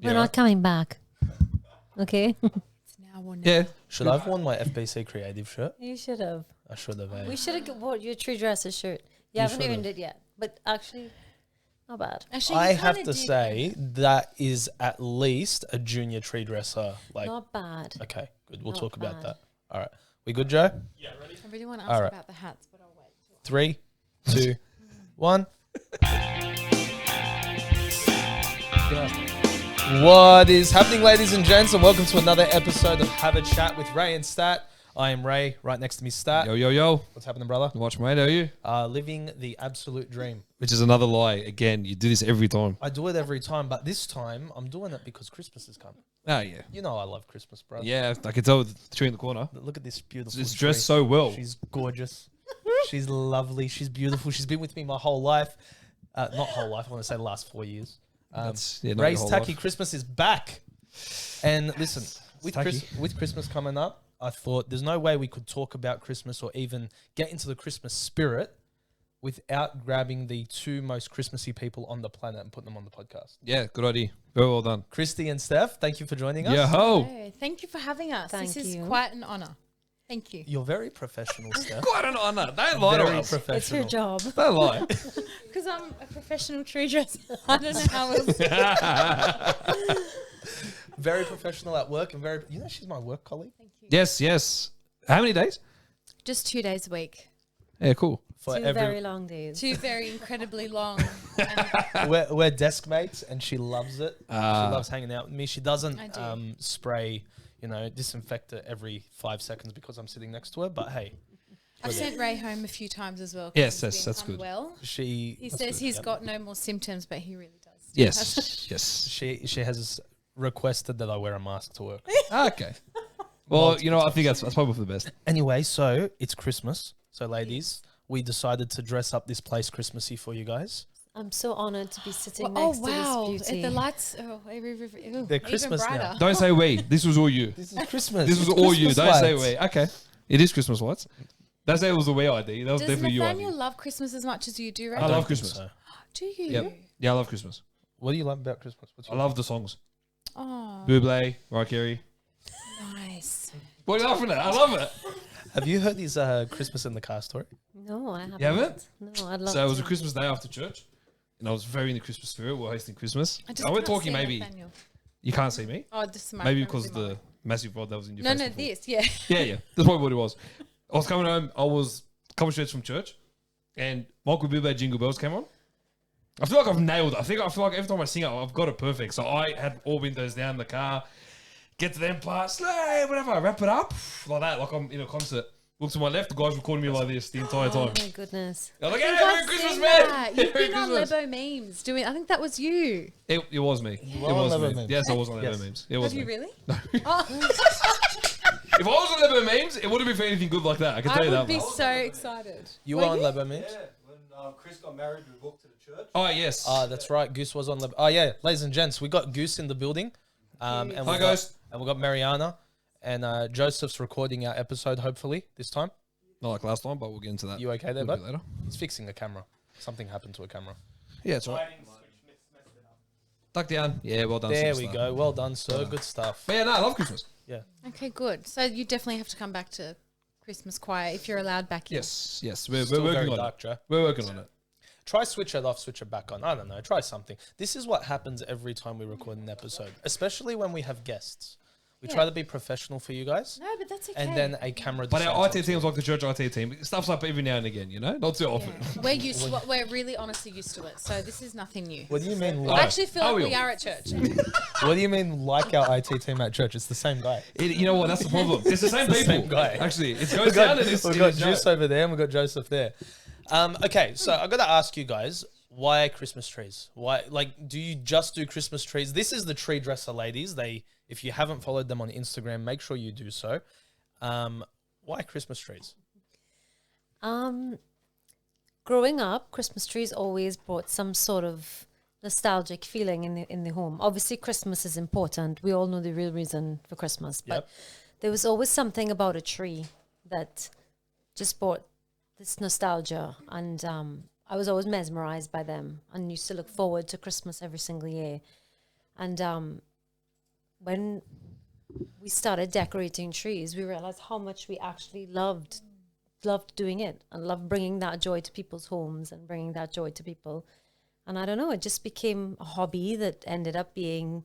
We're not coming back. Okay. It's now or never. Yeah. Should I have worn my FBC Creative shirt? You should have. I should have. We should have bought your tree dresser shirt. You haven't earned it yet, but actually, not bad. Actually, I you have kinda to did say that is at least a junior tree dresser. Like, Not bad. okay, good. We'll Not talk about bad. that. All right. We good, Joe? I really want to All ask right. about the hats, but I'll wait. 3, 2, 1. What is happening, ladies and gents, and welcome to another episode of Have a Chat with Ray and Stat. I am Ray. Right next to me, Stat. Yo, yo, yo. What's happening, brother? Watch mate, are you? Living the absolute dream. Which is another lie. Again, you do this every time. I do it every time, but this time I'm doing it because Christmas is coming. Oh, yeah. You know I love Christmas, bro. Yeah, I can tell with the tree in the corner. Look at this beautiful It's tree. dressed so well. She's gorgeous. She's lovely. She's beautiful. She's been with me my whole life. Not whole life. I want to say the last 4 years. Not your Ray's whole Tacky life. Christmas is back. And listen, with tacky. with Christmas coming up, I thought there's no way we could talk about Christmas or even get into the Christmas spirit without grabbing the two most Christmassy people on the planet and putting them on the podcast. Yeah, good idea. Very well done. Kristi and Steph, thank you for joining us. Yeah, ho. Hey, thank you for having us. Thank this is you. quite an honour. Thank you. You're very professional, Steph. Quite an honor. Don't lie to Very us. professional. It's your job. Don't lie. Because I'm a professional tree dresser. I don't know how else. Very professional at work and very, you know, she's my work colleague. Thank you. Yes, yes. How many days? Just 2 days a week. Yeah, cool. For Two every, very long days. 2 very incredibly long. we're desk mates and she loves it. She Ah. loves hanging out with me. She doesn't I do. spray, disinfect it every 5 seconds because I'm sitting next to her. But hey, I've sent Ray home a few times as well. 'cause Yes, he's yes, been that's good. unwell. she He says he's got no more symptoms, but he really does. Yes, yes. she has requested that I wear a mask to work. Okay. Well, you know, I think that's probably for the best. Anyway, so it's Christmas. So ladies, we decided to dress up this place Christmassy for you guys. I'm so honored to be sitting Oh, next wow. to this beauty. The lights, They're Christmas even now. brighter. Don't say we. This was all you. This is Christmas. This was It's all you. Christmas Don't say lights. we. Okay. It is Christmas lights. Don't say it was a we idea. That was Does definitely your Nathaniel idea. love Christmas as much as you do, Ray? I don't love think Christmas. so. Do you? Yep. Yeah, I love Christmas. What do you love about Christmas? What's I your love the songs. Oh, Buble, Mariah Carey. nice. What are you laughing at? I love it. Have you heard his Christmas in the Car story? No, I haven't. You haven't? No, I'd love So it was a to. Christmas day after church, and I was very in the Christmas spirit. We're hosting Christmas. I just I went can't talking see maybe. Nathaniel. You can't see me. Oh, just my Maybe phone because was of in the my- massive rod that was in your No, face. no, before. this, yeah. Yeah. That's probably what it was. I was coming home. I was a couple streets from church, and Michael Bublé Jingle Bells came on. I feel like I've nailed it. I feel like every time I sing it, I've got it perfect. So I had all windows down in the car. Get to them parts, slay, whatever. I wrap it up like that, like I'm in a concert. Look to my left, the guys recording me like this the entire Oh time. my goodness. I was like, I hey, think Merry I've Christmas, seen man! that. You've Merry been on Christmas. Lebo memes doing. I think that was you. It was me. You It were on was Lebo me. memes. Yes, I was on Lebo Yes. memes. It was Have you me. really? Oh, If I was on Lebo memes, it wouldn't be for anything good like that. I can tell I you would that be much. so excited. You Were were on you? Lebo Memes? Yeah, when Chris got married, we walked to the church. Oh, yes. That's right. Goose was on Lebo. Oh, yeah. Ladies and gents, we got Goose in the building. And Hi, we guys. And we got Mariana. And Joseph's recording our episode, hopefully, this time. Not like last time, but we'll get into that You okay there, a little bud? bit later. He's fixing a camera. Something happened to a camera. Yeah, it's all right. Duck down. Yeah, well done. There we superstar. go. Well done, sir. Good stuff. But yeah, no, I love Christmas. Okay, good. So you definitely have to come back to Christmas choir if you're allowed back in. Yes, yes. We're Still very working on dark, it. Joe. We're working on it. Try switch it off, switch it back on. I don't know. Try something. This is what happens every time we record an episode, especially when we have guests. We Yeah. try to be professional for you guys, No, but that's okay. and then a camera. But our decides IT team's like the church IT team. Stuff's up every now and again, you know? Not too often. Yeah. We're used to we're really honestly used to it. So this is nothing new. What do you mean? I Like, actually feel Are like we we all? are at church. what do you mean? Like our IT team at church? It's the same guy. You know what? That's the problem. It's the same It's the people. same guy. Actually, it We goes got, down and it's we've got Juice over there, and we've got Joseph there. Okay, so I got to ask you guys, why Christmas trees? Why, like, do you just do Christmas trees? This is the tree dresser ladies. If you haven't followed them on Instagram, make sure you do so. Why Christmas trees? Growing up, Christmas trees always brought some sort of nostalgic feeling in the home. Obviously, Christmas is important. We all know the real reason for Christmas, but Yep. there was always something about a tree that just brought this nostalgia, and I was always mesmerized by them and used to look forward to Christmas every single year. And when we started decorating trees, we realized how much we actually loved doing it and loved bringing that joy to people's homes and bringing that joy to people. And I don't know, it just became a hobby that ended up being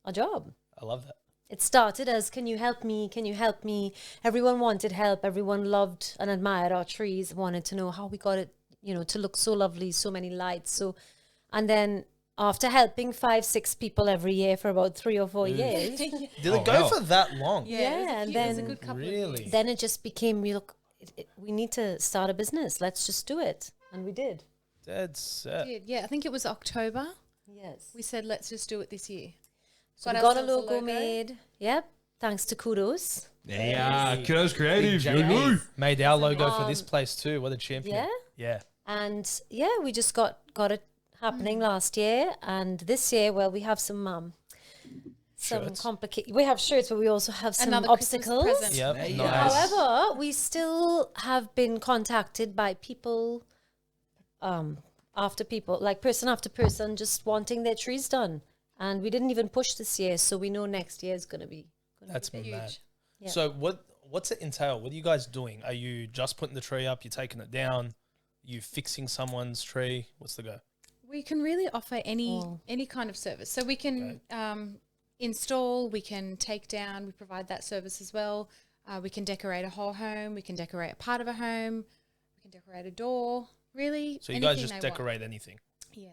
a job. I love that. It started as, can you help me? Can you help me? Everyone wanted help. Everyone loved and admired our trees, wanted to know how we got it, to look so lovely, so many lights. And then after helping 5-6 people every year for about 3 or 4 years, Did it go for that long? yeah, and it was a then good couple of Really? years. then it just became, we need to start a business. Let's just do it. And we did. Dead set. Yeah, I think it was October. Yes. We said, let's just do it this year. So we Got got a ourselves logo made. Yep. Thanks to Kudos. Yeah, Kiddos Big Creative. JP made our logo for this place too. What a champion. Yeah. Yeah. And yeah, we just got it happening last year. And this year, well, we have some Shirts. complicated. We have shirts, but we also have some Another Christmas obstacles. present. Yep. Yeah. Nice. However, we still have been contacted by people, after people, like person after person, just wanting their trees done. And we didn't even push this year, so we know next year is going to be. That's big. mad. Huge. Yeah. So what's it entail? What are you guys doing? Are you just putting the tree up? You taking it down? You fixing someone's tree? What's the go? We can really offer any Oh. kind of service. So we can install, we can take down, we provide that service as well. We can decorate a whole home, we can decorate a part of a home, we can decorate a door. Really, So you guys anything just they want. decorate anything? Yeah,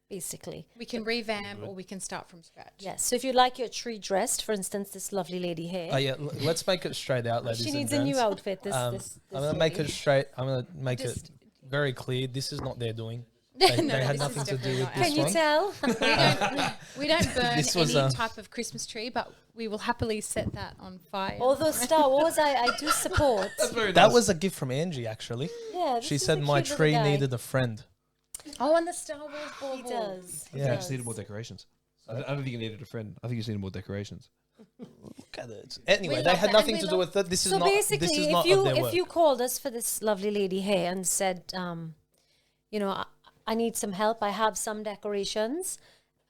Basically. we can revamp or we can start from scratch. Yes. So if you like your tree dressed, for instance, this lovely lady here. Oh yeah. Let's make it straight out, ladies she and needs a new gents. outfit. This I'm gonna make lady. it straight. I'm gonna make it Just- very clear. This is not their doing. They had this nothing is to do definitely with not this Can you one. tell? We don't burn This was, any type of Christmas tree, but we will happily set that on fire. Although Star Wars, I do support. That was a gift from Angie, actually. Yeah. She this is said a my cute little tree guy. needed a friend. Oh, and the Star Wars bauble. He does. He Yeah. I just does. needed more decorations. I don't think you needed a friend. I think you just needed more decorations. Look at it. Anyway, We they love had that, nothing and to we do love- with it. This is So not. basically, This is if not you of their work. if you called us for this lovely lady here and said, I need some help. I have some decorations,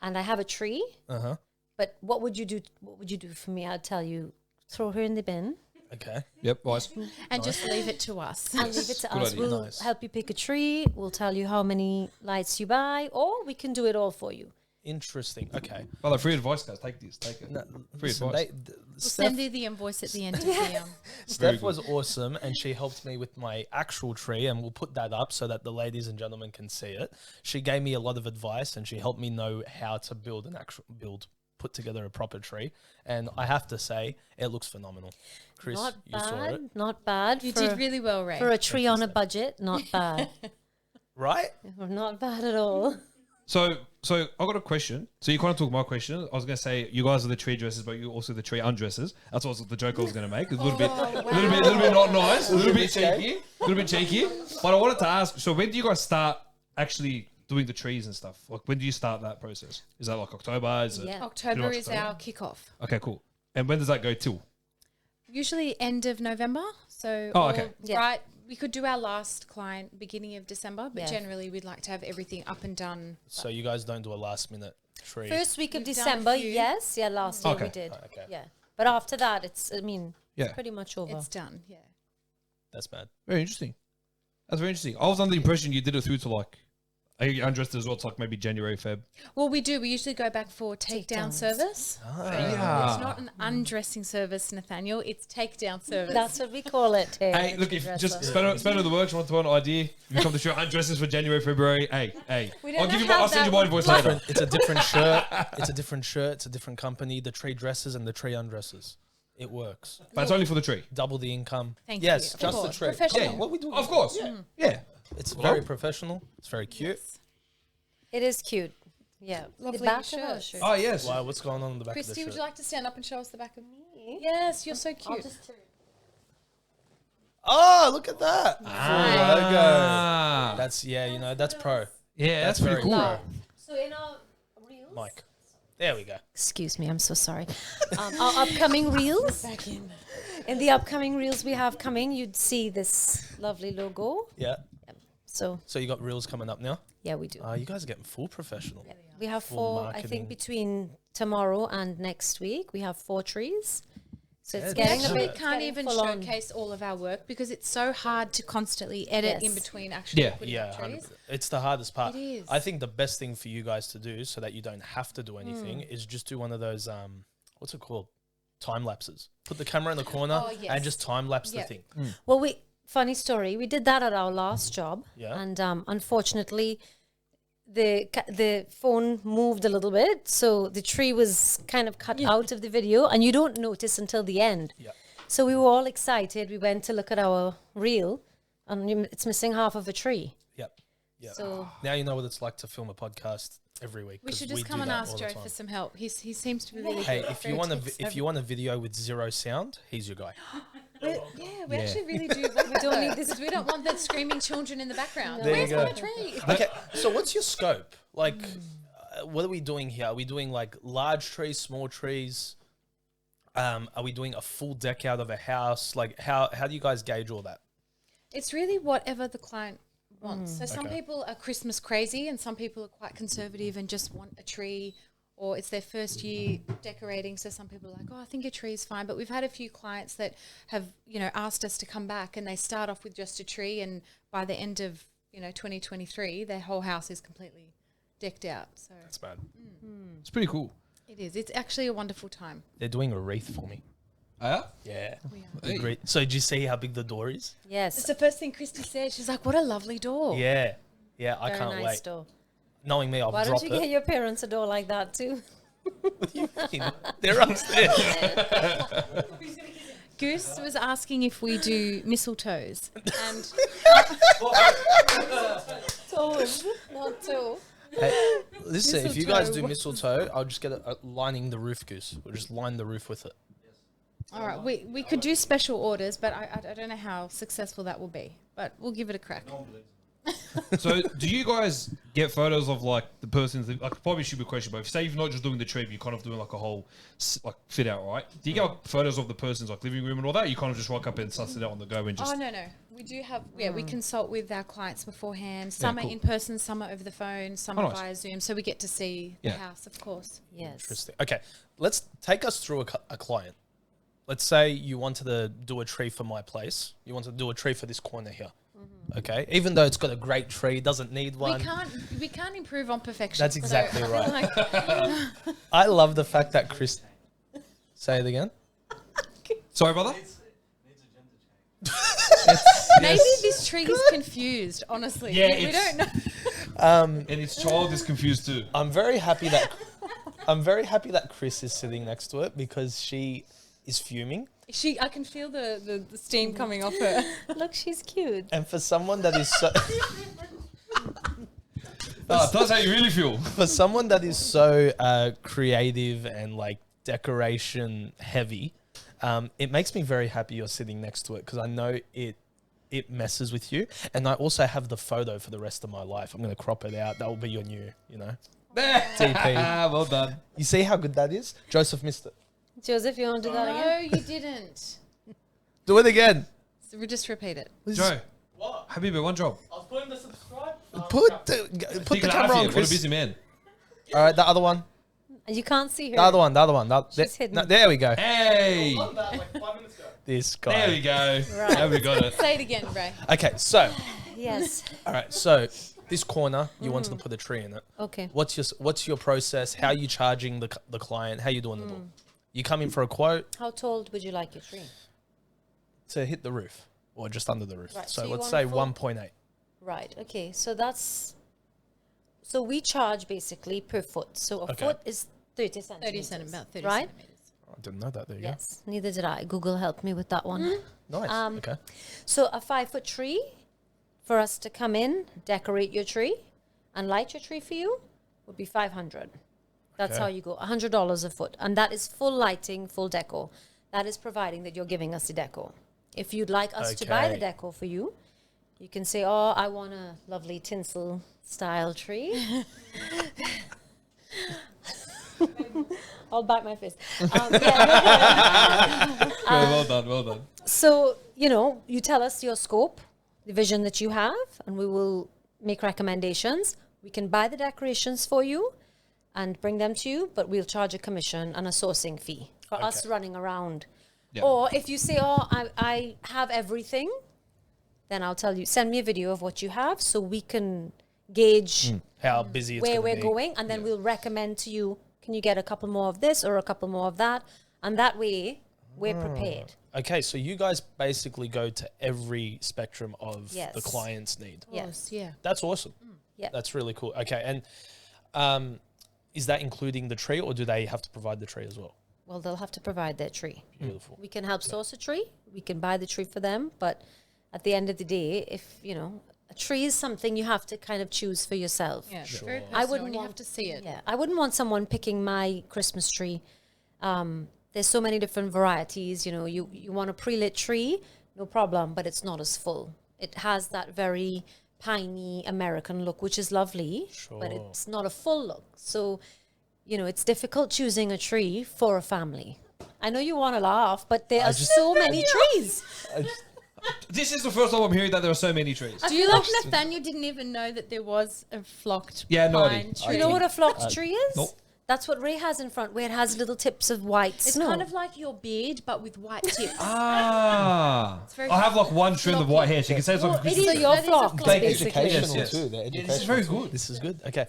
and I have a tree. Uh-huh. But what would you do? What would you do for me? I'd tell you, throw her in the bin Okay. Yep, wise. And just leave it to us. and leave it to Good us. idea. We'll Nice. help you pick a tree. We'll tell you how many lights you buy, or we can do it all for you. Interesting. Okay. By the free advice, guys. Take this. Take it. No, Free listen, advice. We'll send you the invoice at the end of the Very Steph good. was awesome, and she helped me with my actual tree, and we'll put that up so that the ladies and gentlemen can see it. She gave me a lot of advice, and she helped me know how to put together a proper tree. And I have to say, it looks phenomenal. Chris, Not you saw it, bad. Not bad. You for, did really well, Ray. for a tree on a budget. Not bad. right? Not bad at all. So I got a question. So you kind of took my question. I was going to say you guys are the tree dressers, but you're also the tree undressers. That's what the joke I was going to make. A little bit not nice. A little bit cheeky. But I wanted to ask. So when do you guys start actually doing the trees and stuff? Like when do you start that process? Is that like October? Is it? Yeah. October Pretty much is October. our kickoff. Okay, cool. And when does that go till? Usually end of November. So Oh, okay. Yeah. right. We could do our last client beginning of December, but Yeah. generally we'd like to have everything up and done. So you guys don't do a last minute tree. First week of We've done a December, few. yes. Yeah, last year we Okay. did. Okay. Yeah. But after that, it's Yeah. pretty much over. It's done. Yeah. That's bad. Very interesting. That's very interesting. I was under the impression you did it through to like, are you undressed as well? It's like maybe January, Feb. Well, we do. We usually go back for takedown Takedowns. service. Yeah. It's not an undressing service, Nathaniel. It's takedown service. That's what we call it here. Hey, look, if just spend the works, you want to an idea, you come to show undresses for January, February. Hey. We don't I'll know give you how I'll send you that my would invoice work. later. It's a different shirt. It's a different shirt. It's a different company. The tree dressers and the tree undressers. It works. But it's only for the tree. Double the income. Thank yes, you. Of just the course. tree. Professional. Yeah, what we do. Of course. Yeah. It's very professional. It's very cute. It is cute. Yeah. Lovely the back shirt. of our shirt. Oh, yes. Wow, what's going on in the back of the Christy, would shirt? you like to stand up and show us the back of me? Yes, you're so I'll cute. just turn it. Oh, look at that. Full logo. Ah. That's, that's pro. Yeah, that's very pretty cool. pro. So in our reels. Mike. There we go. Excuse me, I'm so sorry. Our upcoming reels. Back in. In the upcoming reels we have coming, you'd see this lovely logo. Yeah. So So you got reels coming up now? yeah, we do. You guys are getting full professional. We have Full four, I marketing. think between tomorrow and next week. We have 4 trees. So it's Yeah, getting that's a We bit can't getting even full on. showcase all of our work because it's so hard to constantly edit in Yes. between actually Yeah. putting Yeah, up 100%. trees. It's the hardest part. It is. I think the best thing for you guys to do so that you don't have to do anything Hmm. is just do one of those what's it called? Time lapses. Put the camera in the corner Oh, yes. and just time lapse Yep. the thing. Well, funny story. We did that at our last job, Yeah. and unfortunately, the phone moved a little bit, so the tree was kind of cut out of the video, and you don't notice until the end. Yeah. So we were all excited. We went to look at our reel, and it's missing half of a tree. Yep. Yep. So Now you know what it's like to film a podcast every week. We 'cause should just do come and that ask all the Joe time. for some help. He seems to be really Hey, good. if you Very want a tech if you want a video with 0 sound, he's your guy. we actually really do. Want we don't need this. We don't want the screaming children in the background. There you Where's go. my tree? Okay, so what's your scope? Like, what are we doing here? Are we doing like large trees, small trees? Are we doing a full deck out of a house? Like, how do you guys gauge all that? It's really whatever the client wants. So some Okay. people are Christmas crazy, and some people are quite conservative and just want a tree, or it's their first year decorating. So some people are like, "Oh, I think a tree is fine." But we've had a few clients that have, asked us to come back, and they start off with just a tree, and by the end of 2023, their whole house is completely decked out. So That's bad. It's pretty cool. it is. It's actually a wonderful time. They're doing a wreath for me. Yeah. Yeah. We are. Big wreath. So did you see how big the door is? yes, It's the first thing Kristi said. She's like, "What a lovely door." Yeah. Yeah, I very can't nice wait. door. Knowing me, I'll Why drop don't you it. get your parents a door like that too? They're upstairs. Goose was asking if we do mistletoes, and Toes, not toe. Hey, listen, if you guys do Mistletoe. mistletoe, I'll just get a lining the roof, Goose. We'll just line the roof with it. all right, we could do special orders, but I don't know how successful that will be. But we'll give it a crack. So, do you guys get photos of like the person's like probably a stupid question, but if say you're not just doing the tree, but you're kind of doing like a whole like fit out, right? Do you get like, photos of the person's like living room and all that? Or you kind of just rock up and suss it out on the go and just Oh no, we do have we consult with our clients beforehand. Some cool. are in person, some are over the phone, some Oh, are nice. via Zoom, so we get to see Yeah. the house, of course. Yes. Interesting. Okay, let's take us through a client. Let's say you wanted to do a tree for my place. You wanted to do a tree for this corner here. Okay, even though it's got a great tree, doesn't need one. We can't improve on perfection. That's exactly I feel right. like- I love the fact that Chris. Say it again. sorry, brother. Needs a gender change. maybe this tree is confused. Honestly, Yeah, we it's- don't know. And its child is confused too. I'm very happy that Chris is sitting next to it because she is fuming. I can feel the steam coming off her. Look, she's cute. And for someone that is so That's how you really feel. for someone that is so creative and like decoration heavy, it makes me very happy you're sitting next to it because I know it messes with you. And I also have the photo for the rest of my life. I'm gonna crop it out. That will be your new, TP. Well done. You see how good that is? Joseph missed it. Joseph, you want to do that again? No, you didn't. Do it again. So we just repeat it. Joe, What? Habibi, one job. I was putting the subscribe. Put the Take it out camera of on, here. What a Chris. busy man. All right, the other one. You can't see her. The other one. She's hidden. There we go. Hey, On that like 5 minutes ago. This guy. there we go. Right. Now we got it. Say it again, Ray. Okay, so Yes. all right, so this corner you wanted to put a tree in it. Okay. What's your process? How are you charging the client? How you doing the deal? You come in for a quote How tall would you like your tree? to hit the roof or just under the roof. Right, So so you let's want say a full- 1.8. Right. Okay. So we charge basically per foot. So a Okay. foot is 30 centimeters. 30 centimeters. About 30 Right? centimeters. I didn't know that. There you Yes. Neither did I. Google helped me with that one. go. Nice. Okay. So a 5-foot tree for us to come in, decorate your tree, and light your tree for you would be 500. That's Okay. how you go. $100 a foot, and that is full lighting, full deco. That is providing that you're giving us the deco. If you'd like us to buy the Okay. deco for you, you can say, "Oh, I want a lovely tinsel style tree." I'll bite my face. Well done. Well done. So, you tell us your scope, the vision that you have, and we will make recommendations. We can buy the decorations for you. and bring them to you, but we'll charge a commission and a sourcing fee for us Okay. running around. Yeah. Or if you say, oh, I have everything, then I'll tell you, send me a video of what you have so we can gauge How busy it's where gonna we're be. going, and then we'll recommend to you, can you get a couple more of this or a couple more of that? And that way, we're prepared. Okay, so you guys basically go to every spectrum of the Yes. client's need. Yes. Yeah. That's awesome. Yeah. That's really cool. Okay, and is that including the tree, or do they have to provide the tree as well? Well, they'll have to provide their tree. Beautiful. We can help source a tree. We can buy the tree for them. But at the end of the day, if, a tree is something you have to kind of choose for yourself. Yeah. It's Sure. very I personal. wouldn't and you want- have to see it. Yeah, I wouldn't want someone picking my Christmas tree. There's so many different varieties. You want a pre-lit tree, no problem, but it's not as full. It has that very piney American look, which is lovely, but Sure. it's not a full look. So, it's difficult choosing a tree for a family. I know you want to laugh, but there are so many trees. This is the first time I'm hearing that there are so many trees. Do you like Nathaniel didn't even know that there was a flocked Yeah, no pine idea. tree? You know what a flocked tree is? Nope. That's what Ray has in front, where it has little tips of white It's snow. kind of like your beard, but with white tips. I have like one trend of white hair. So you can say it's like a It Christmas is tree. your That is a flock, flock. Thank you. basically. Educational Yes. too. They're Yeah, this is educational. very good. This is good. Okay.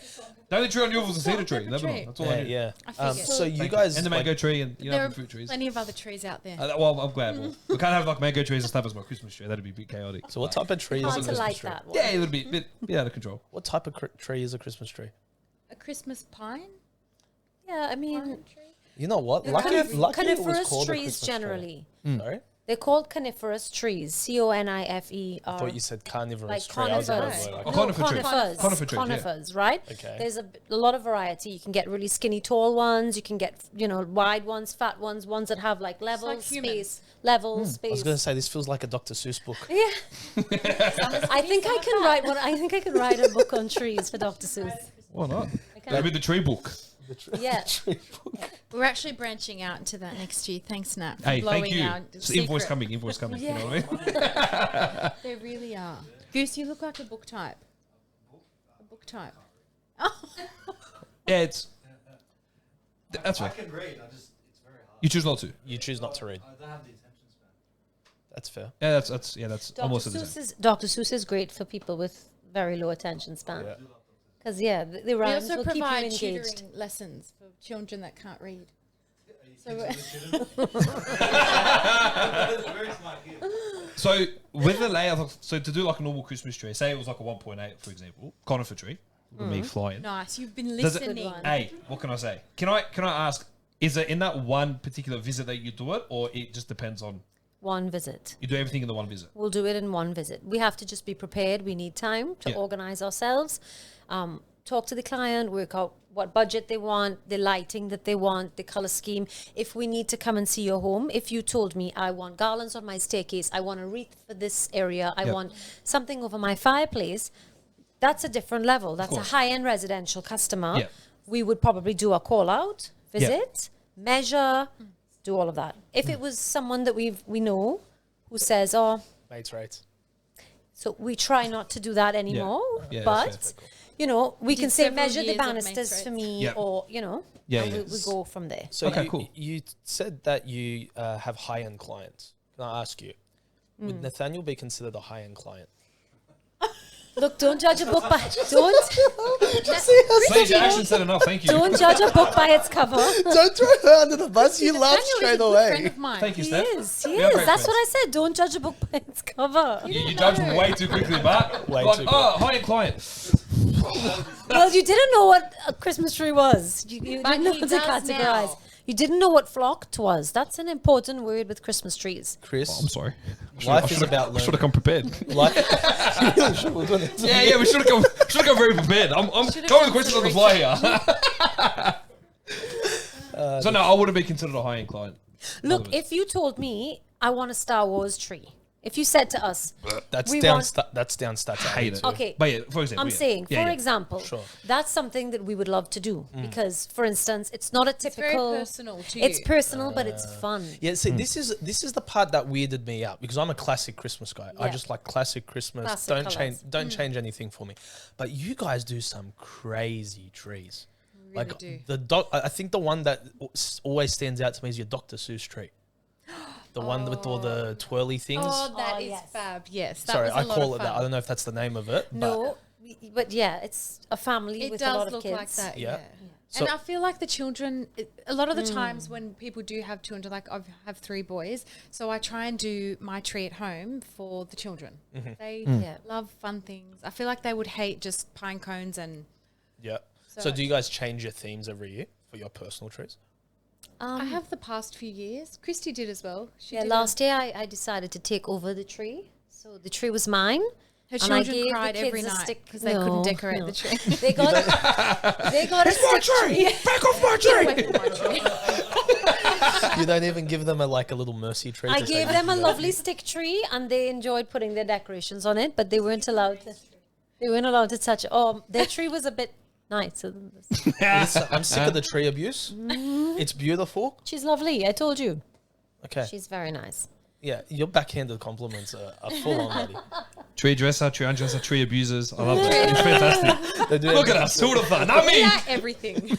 The only tree on yours was a cedar tree. tree. Lebanon. That's all I Yeah, knew. yeah. I figured. So you Thank guys and the mango tree and There are the fruit trees. plenty of other trees out there. Well, I'm glad. We can't have like mango trees and stuff as my Christmas tree. That'd be a bit chaotic. So what type of tree is a Hard to Christmas like tree? that one. Yeah, it would be a bit out of control. What type of tree is a Christmas tree? A Christmas pine? Yeah, I mean, Pine tree? You know what? Lucky it was coniferous called a trees Christmas tree. generally. Sorry? They're called coniferous trees. CONIFER. I thought you said carnivorous like tree. I was about to conifers. say, like, Oh, conifer tree. Conifers. Conifer trees, yeah. Conifers, right? Okay. There's a lot of variety. You can get really skinny, tall ones. You can get, wide ones, fat ones that have like levels, like humans. space, levels, I was space. going to say this feels like a Dr. Seuss book. Yeah. I think I can write one. I think I can write a book on trees for Dr. Seuss. Why not? can. Maybe the tree book. Yeah. We're actually branching out into that next year. Thanks, Nat. For Hey, blowing thank you. our It's invoice secret. coming. Invoice coming. Yeah. You know what I mean? They really are. Goose, you look like a book type. A book type. Yeah, it's. That's I right. can read. It's very hard. You choose not to. You choose not to read. I don't have the attention span. That's fair. Yeah, that's Dr. almost the same. Dr. Seuss is great for people with very low attention span. Yeah. Because, the We rhymes also will keep you provide engaged. tutoring lessons for children that can't read. So Very smart kid. So with the layout, so to do like a normal Christmas tree, say it was like a 1.8, for example, conifer tree, with me flying. nice. You've been Does it- listening. Good one. Hey, what can I say? Can I ask? Is it in that one particular visit that you do it, or it just depends on One visit. you do everything in the one visit? We'll do it in one visit. We have to just be prepared. We need time to Yeah. organize ourselves, talk to the client, work out what budget they want, the lighting that they want, the color scheme. If we need to come and see your home, if you told me I want garlands on my staircase, I want a wreath for this area, I Yep. want something over my fireplace, that's a different level. That's a course. high-end residential customer. Yeah. We would probably do a call out, visit, measure, do all of that. If it was someone that we know who says, oh, Mates rates. so we try not to do that anymore. Yeah, but, that's we can did say several measure the years of banisters mates for rates. me Yeah. or, Yeah, and yeah. we go from there. So Okay, you, cool. you said that you have high-end clients. Can I ask you, would Nathaniel be considered a high-end client? Look, don't judge a book by don't Please, your action said enough. Thank you. don't judge a book by its cover. Don't throw her under the bus. You laughed Daniel is a straight good away. friend of mine. Thank you, He Steph. is. He We are is. great That's friends. what I said. Don't judge a book by its cover. You judged way too quickly, but Way like, too high-end client. Well, you didn't know what a Christmas tree was. You But didn't know he to does categorize. now. You didn't know what flocked was. That's an important word with Christmas trees. Chris, I'm sorry. life is about I should have learning. come prepared. Life, you really should. We're gonna- Yeah, we should have come very prepared. I'm coming with questions on the fly here. So no, I wouldn't be considered a high-end client. Look, if you told me I want a Star Wars tree, if you said to us, That's We down. want- That's down stats. Hate it. Okay. But yeah, for example, I'm yeah. saying, Yeah, for yeah. example, Sure. that's something that we would love to do because, for instance, it's not a It's very typical. personal to It's you. personal, but it's fun. Yeah, see, this is the part that weirded me out because I'm a classic Christmas guy. I Yeah. just like classic Christmas. Classic Don't change anything for me. But you guys do some crazy trees. really Like do. I think the one that always stands out to me is your Dr. Seuss tree. The one with all the twirly things. Oh, that Oh, is yes. fab. Yes, that Sorry, was a I lot call of it that. I fun. don't know if that's the name of it. No, but yeah, it's a family It with a lot does of look kids. like that. Yeah. Yeah. So- And I feel like the children, a lot of the times when people do have children, like I have 3 boys, so I try and do my tree at home for the children. Mm-hmm. They Yeah. love fun things. I feel like they would hate just pine cones and. Yeah. So So do you guys change your themes every year for your personal trees? I have the past few years. Christy did as well. She Yeah, did last year I decided to take over the tree. So the tree was mine. her and I children gave the cried every kids a night stick- because they No, couldn't decorate no. the tree. They got a stick tree. Back off my tree! You don't even give them a little mercy tree. I to say gave you them a can go. lovely stick tree, and they enjoyed putting their decorations on it, but they weren't allowed to. They weren't allowed to touch it. Oh, their tree was a bit nicer than this. Listen, I'm sick of the tree abuse. It's beautiful. She's lovely. I told you. Okay. She's very nice. Yeah, your backhanded compliments are full on, buddy. Tree dresser, tree undresser, tree abusers. I love that. It's fantastic. They do Look at everything. us, sort of fun. Not me. Yeah, everything.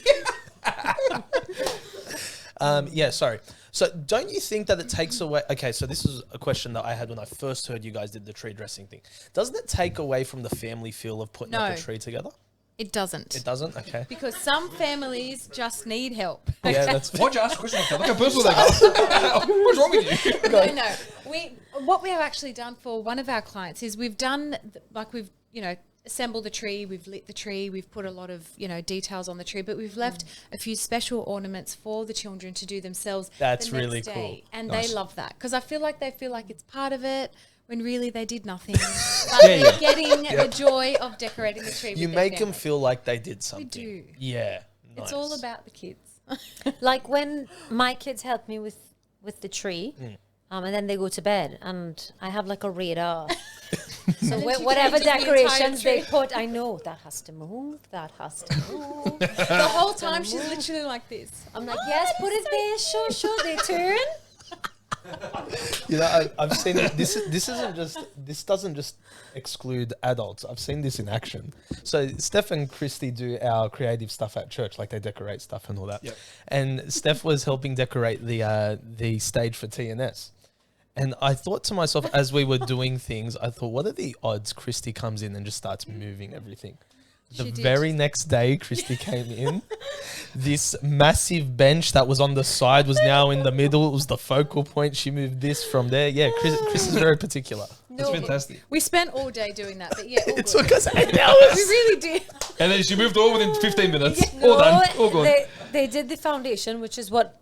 Yeah, sorry. So don't you think that it takes away... Okay, so this is a question that I had when I first heard you guys did the tree dressing thing. Doesn't it take away from the family feel of putting up No. a tree together? It doesn't. It doesn't? Okay. Because some families just need help. Yeah, that's... Why'd you ask a question like that? Look how personal they got. What's wrong with you? No. What we have actually done for one of our clients is we've done we've assembled the tree, we've lit the tree, we've put a lot of details on the tree, but we've left a few special ornaments for the children to do themselves. That's the next really day. cool. And Nice. they love that because I feel like they feel like it's part of it when really they did nothing. But they're getting the joy of decorating the tree. You with their make them family. feel like they did something. do. Yeah. It's nice. all about the kids. Like when my kids help me with the tree, and then they go to bed, and I have like a radar. So then she whatever changes the entire decorations they tree. put, I know that has to move. That has to move. The whole time she's literally like this. I'm like, yes, put it there. Sure. They turn. You know, I've seen it. This doesn't just exclude adults. I've seen this in action. So Steph and Kristi do our creative stuff at church, like they decorate stuff and all that. Yep. And Steph was helping decorate the stage for TNS. And I thought to myself, as we were doing things, I thought, what are the odds Kristi comes in and just starts moving everything? The She did. very next day, Kristi came in. This massive bench that was on the side was now in the middle. It was the focal point. She moved this from there. Yeah, Chris is very particular. That's fantastic. We spent all day doing that, but yeah, all It good. took us 8 We hours. really did. And then she moved all within 15 minutes. All No, done. All gone. they did the foundation, which is what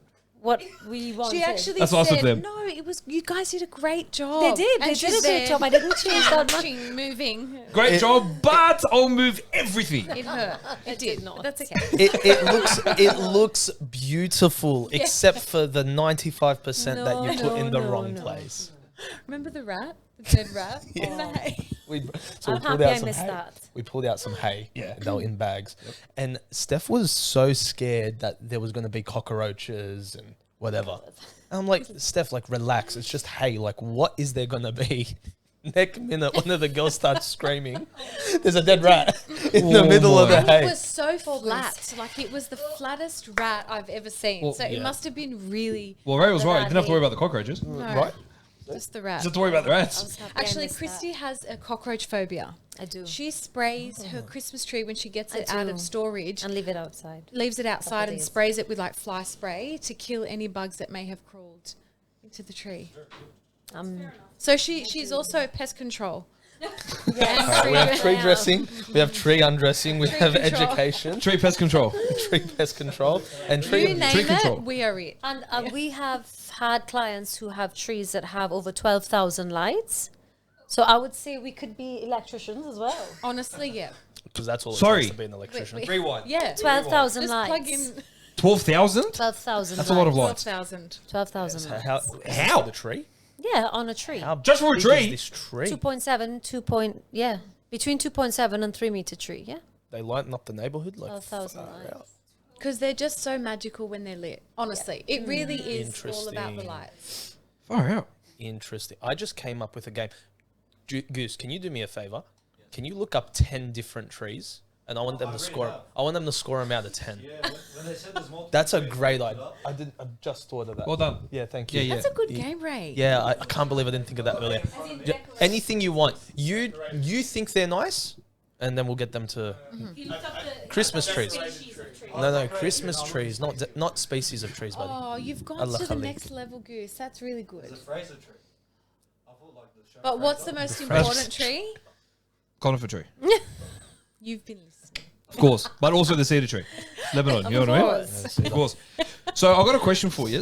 we wanted. She actually That's what I said said, to them. "No, it was you guys did a great job." They did. They And did she's a great there, job. I didn't change that much. moving. Great job, but I'll move everything. It hurt. It did not. But that's okay. It looks beautiful, except for the 95% that you put in the wrong place. Remember the rat, the dead rat? Yeah. In the hay? We I'm pulled happy out I some missed hay. that. We pulled out some hay. Yeah, they were in bags. And Steph was so scared that there was going to be cockroaches and whatever. And I'm like, Steph, like, relax. It's just hay. Like, what is there going to be? Next minute, one of the girls starts screaming. There's a dead rat in the Oh middle of the my. And hay. it was so flat. Like it was the flattest rat I've ever seen. Well, so yeah. it must have been really Well, Ray was The right. You rat didn't have to worry ate. about the cockroaches. no, Right? just the rat. Just have to worry about the I rats. was happy I Actually, missed that. Christy has a cockroach phobia. I do. She sprays her Christmas tree when she gets I it out do. of storage. And leave it outside. Leaves it outside and days. sprays it with like fly spray to kill any bugs that may have crawled into the tree. So she's also pest control. Yes. We have tree dressing, we have tree undressing, we have control. education, Tree pest control. tree pest control, and You tree. name tree it, control. we are it. And we have had clients who have trees that have over 12,000 lights. So I would say we could be electricians as well. Honestly, yeah. Because that's all it Sorry. takes to be an electrician. Wait. Rewind. Yeah. 12,000 Just lights. plug in 12,000? 12,000 That's a lot of lights. 12,000. 12,000 So lights. how? How? For the tree? Yeah, on a tree. How Just for a big tree? Is this tree? 2.7, yeah. Between 2.7 and 3 meter tree, yeah. They lighten up the neighborhood like 12,000 far lights. out. Because they're just so magical when they're lit. Honestly, it really is all about the Interesting. lights. Far out. Interesting. I just came up with a game. Goose, can you do me a favor? Can you look up 10 different trees and I want them to score. I want them to score them out of 10. Yeah, when they said there's multiple. That's a trades, great I idea. I just thought of that. Well done. Yeah, thank you. Yeah, That's a good Yeah. game rate. Yeah, I can't believe I didn't think of that earlier. Anything you want. You think they're nice, and then we'll get them to Christmas trees. No, Christmas trees, not species of trees, buddy. Oh, you've gone Allah to the Khalik. next level, Goose. That's really good. It's a Fraser tree. I thought like the show. But what's the most Fraser. important tree? Conifer tree. You've been listening. Of course. But also the cedar tree. Lebanon. You know what I mean? Of course. So I've got a question for you.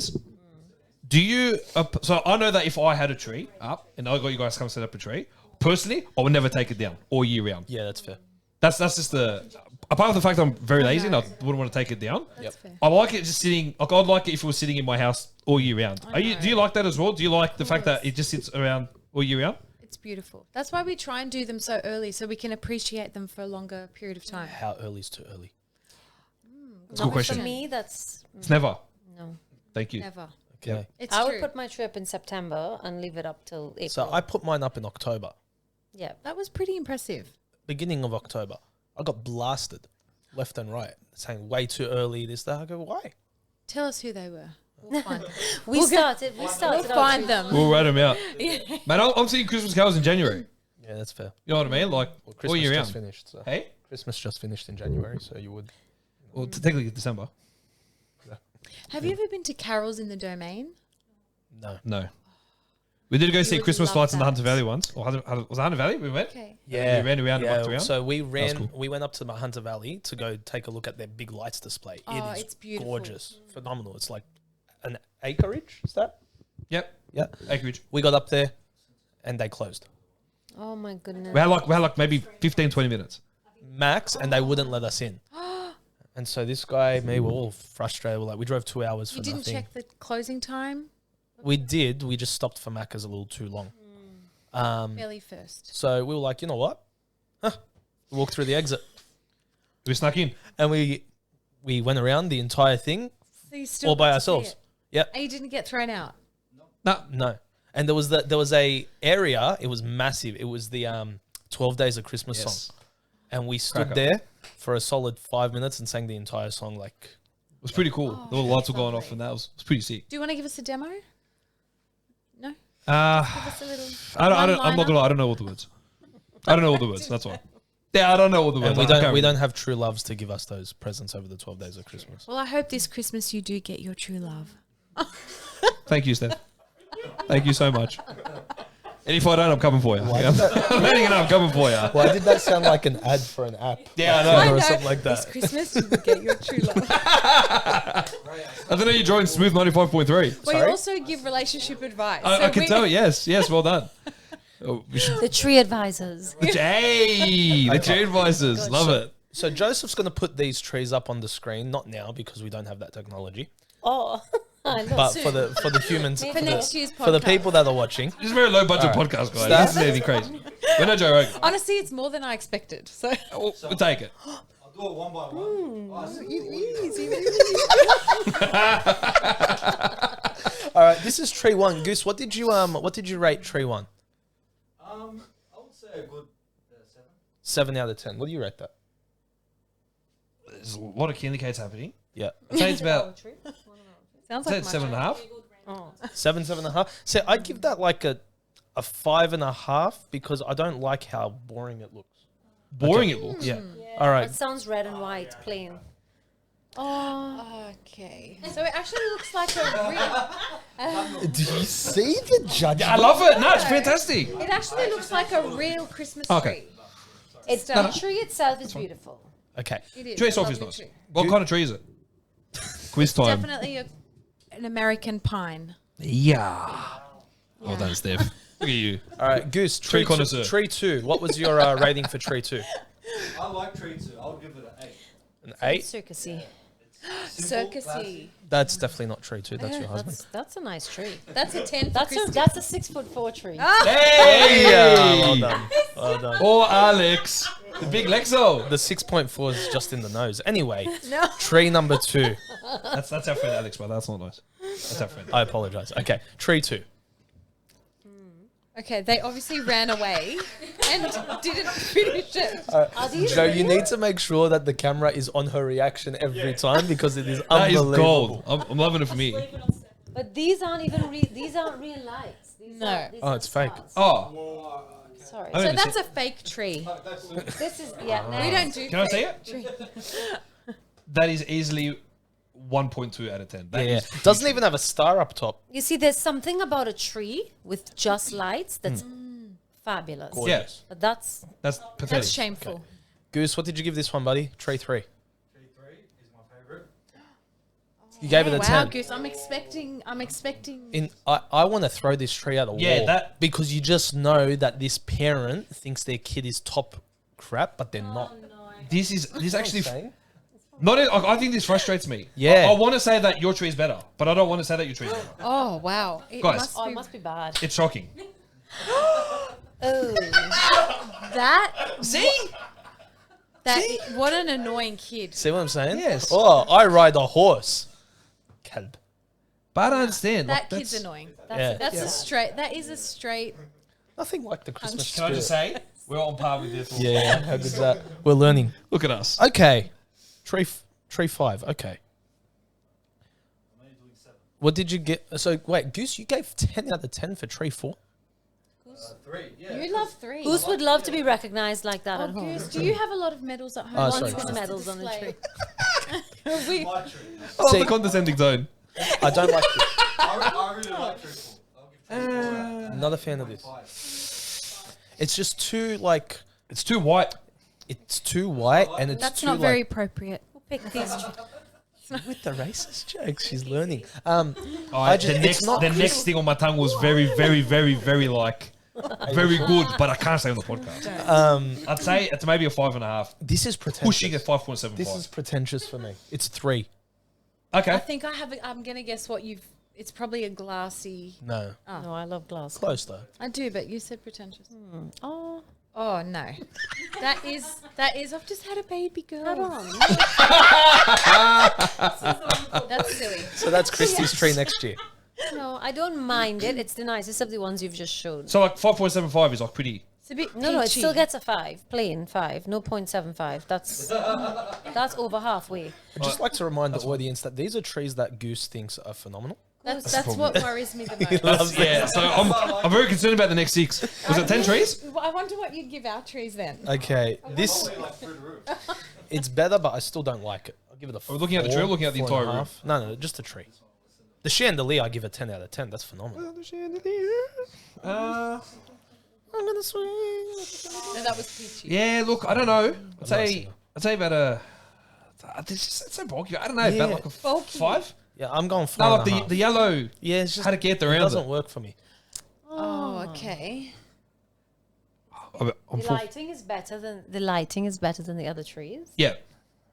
Do you... so I know that if I had a tree up and I got you guys to come set up a tree, personally, I would never take it down all year round. Yeah, that's fair. That's just the... Apart from the fact that I'm very lazy and I wouldn't want to take it down, That's fair. I like it just sitting... Like, I'd like it if it was sitting in my house all year round. Do you like that as well? Do you like the fact that it just sits around all year round? It's beautiful. That's why we try and do them so early so we can appreciate them for a longer period of time. How early is too early? That's a good For question. me, that's It's never. no. Thank you. Never. Okay. It's I true. would put my tree up in September and leave it up till April. So I put mine up in October, yeah. That was pretty impressive. beginning of October. I got blasted left and right, saying way too early, this, that. I go, why? Tell us who they were. We'll find them. We started. We'll our find tree- them. We'll write them out. Man, I'm seeing Christmas carols in January. Yeah, that's fair. You know what I mean? Like, Well, all Christmas year just round. finished. So. Hey? Christmas just finished in January, so you would. Well, technically it's December. Have you ever been to Carols in the Domain? No. No. We did go see would Christmas love lights in the that. Hunter Valley once. Or was it Hunter Valley we went? Okay. Yeah, We ran around and walked around. So we ran. cool. We went up to the Hunter Valley to go take a look at their big lights display. Oh, it is it's beautiful. gorgeous, phenomenal. It's like an acreage. Is that? Yep. Yeah. Acreage. We got up there, and they closed Oh my goodness. We had like maybe 15, 20 minutes. max, and they wouldn't let us in. And so this guy, me, we're all frustrated. We're like, we drove 2 hours for You didn't nothing. check the closing time? We did. We just stopped for Macca's a little too long. Belly first. So we were like, you know what? We walked through the exit, We snuck in. and we went around the entire thing So you still all by got to see ourselves. it. Yep. And you didn't get thrown out. No. And there was a area. It was massive. It was the 12 Days of Christmas song, and we stood Cracker. there for a solid 5 minutes and sang the entire song. Like, It was pretty cool. Oh, the little lights were that's going lovely. off and that was pretty sick. Do you want to give us a demo? No? Give Uh, us a little. I'm not one-liner? gonna lie, I don't know all the words. I don't know all the words, that's why. Yeah, I don't know all the words. and we I can't don't remember. have true loves to give us those presents over the 12 Days of Christmas. Well, I hope this Christmas you do get your true love. Thank you, Steph. Thank you so much. And if I don't, I'm coming for you. Why Yeah. did that- I'm letting you know I'm coming for you. Why did that sound like an ad for an app? Yeah, I know. I Or know. something like This that. Christmas you will get your true love. I don't know you joined Smooth 95.3. We Sorry? also give relationship advice. I can tell. Yes, well done. Oh, we should, The tree advisors. hey, the tree advisors, love it. So Joseph's going to put these trees up on the screen, not now because we don't have that technology, Oh, I know. but for the humans, For next year's for the podcast. people that are watching. This is a very low budget All right. podcast, guys. Steph? This is anything crazy. We're not Joe Rogan. Honestly, it's more than I expected. So We'll take it. I'll do it one by one. Oh, that's All right, this is tree one. Goose, what did you rate tree one? I would say a good 7. 7 out of 10. What do you rate that? There's a lot of candy canes happening. Yeah, I'd say it's about sounds I'd like say my 7.5. Oh. 7, 7.5. So I'd give that like a 5.5 because I don't like how boring it looks. Boring it looks. Yeah. All right. It sounds red and white, plain. Oh, okay. So it actually looks like a real. Do you see the judgment? I love it. No, it's fantastic. It actually looks like a real Christmas Okay. tree. The tree itself is beautiful. Okay. It is. Tree a itself is lovely nice. tree. What kind of tree is it? Quiz time. Definitely an American pine. Yeah. Well done, Steph. Look at you. All right, Goose. Tree connoisseur. Tree 2. What was your rating for tree 2? I like tree 2. I would give it an 8. An 8? Circusy. Simple, Circusy. classy. That's definitely not tree 2. That's your husband. That's a nice tree. That's a 10 for That's Christmas. a 6'4" tree. Hey! Well done. Well done. Or Alex. The big Lexo. The 6.4 is just in the nose. Anyway, No. tree number 2. That's our friend Alex, but that's not nice. That's our friend. I apologize. Okay, tree 2. Okay, they obviously ran away and didn't finish it. Are these Joe, you real? need to make sure that the camera is on her reaction every time because it is That is unbelievable. gold. I'm loving it for me. But these aren't even real. These aren't real lights. These No. are, these Oh, are it's fake. stars. Oh, Sorry. I So haven't that's seen- a fake tree. This is yeah. We don't do Can I say fake it? That is easily 1.2 out of 10. That Yeah, is doesn't even have a star up top. You see, there's something about a tree with just lights that's fabulous. Yeah, But that's that's pathetic. That's shameful. Goose, what did you give this one, buddy? Tree 3. Tree 3 is my favourite. You gave it a Wow, 10. Goose, I'm expecting. I want to throw this tree out the Yeah, wall. that- because you just know that this parent thinks their kid is top crap, but they're not. This actually. Saying? Not. I think this frustrates me. Yeah. I want to say that your tree is better, but I don't want to say that your tree is better. Oh wow, it Guys. must oh, be it must be bad. It's shocking. Oh, that. See? What an annoying kid. See what I'm saying? Yes. Oh, I ride a horse. Calb. But I don't understand. That like, kid's that's- annoying. Yeah. That's a straight. That is a straight. Nothing like the Christmas Can I just spirit. say we're on par with this? Yeah, how good's that? We're learning. Look at us. Okay. Tree 5. Okay. I'm only doing 7. What did you get? So, wait, Goose, you gave 10 out of 10 for tree 4? 3, yeah. You love three. Goose would love to be recognized like that Oh, at home. Goose, do you have a lot of medals at home? Oh, Wants sorry. his Just medals on the tree. We, My tree. Oh, See- the condescending zone. I don't like this. I really like tree 4. I'll give tree 4. Not a fan of this. 5. It's just too, like, It's too white. it's too white and it's that's too, not very like, appropriate. Pick these. with the racist jokes. She's learning. I, just- the it's next, not the next Chris- thing on my tongue was very, very, very, very like very good, but I can't say on the podcast. I'd say it's maybe a 5.5, This is pretentious. pushing at 5.75. This is pretentious for me. It's 3. Okay. I think I have. I'm gonna guess what you've. It's probably a glassy. No. No, I love glass. Close, though. I do, but you said pretentious. Oh, Oh no, that is. I've just had a baby girl. come on. That's silly. So that's Christy's tree next year. No, I don't mind it. It's the nicest of the ones you've just showed. So like 5.75 is like pretty. It's a bit No, it peachy. still gets a 5. Plain 5. No 0.75. That's over halfway. I'd just like to remind the audience that these are trees that Goose thinks are phenomenal. That's what worries me the most. Loves Yeah. So I'm very concerned about the next 6. Was it 10 trees? I wonder what you'd give our trees then. Okay, this Like through the roof. it's better, but I still don't like it. I'll give it a. Are we looking at the tree or 4, looking at the 4.5. entire roof? No, just the tree. The chandelier, I give a 10 out of 10. That's phenomenal. No, that was peachy. Yeah. Look, I don't know. I'd say singer. about a. It's so bulky. I don't know. About Yeah. like a Bulky. 5. Yeah, I'm going 4. No, like the yellow. yeah, it's just How to get it around doesn't it. work for me. Oh, okay. I'm The full. lighting is better than the other trees. Yeah.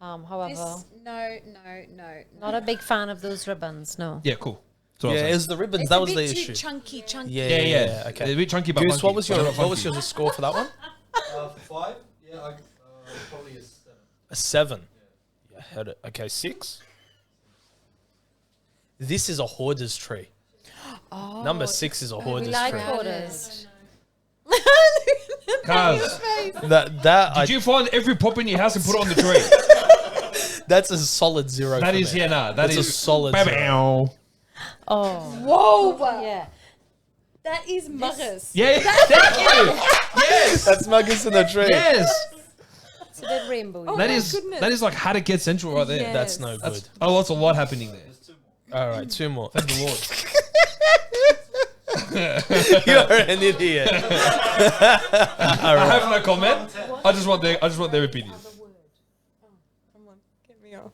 However, This, no. not a big fan of those ribbons. No. Yeah. Cool. That's what I Yeah, was it was the ribbons. It's that a was bit the too issue. chunky. Yeah, saying. yeah, Yeah. Okay. They're a bit chunky, but Goose, funky, what was but your not what was funky. your score for that one? For 5, yeah, probably a 7. A 7. Yeah, I heard it. Okay, 6. This is a hoarder's tree. Oh, Number 6 is a We hoarder's like tree. quarters. Cuz, That did you find every pop in your house and put it on the tree? that's a solid 0. That for is, me. yeah, nah. That's a solid 0. Bow. Oh, Whoa! yeah. That is muggers. Yeah, thank you. Yes, That's Muggins in the tree. yes. It's a bit rainbow. Oh, That my is goodness. that is like how to get central right there. Yeah. That's no good. That's lots a lot happening there. All right, 2 more. Thank the Lord. You're an idiot. I have no comment. I just want their opinion. Come on, get me off.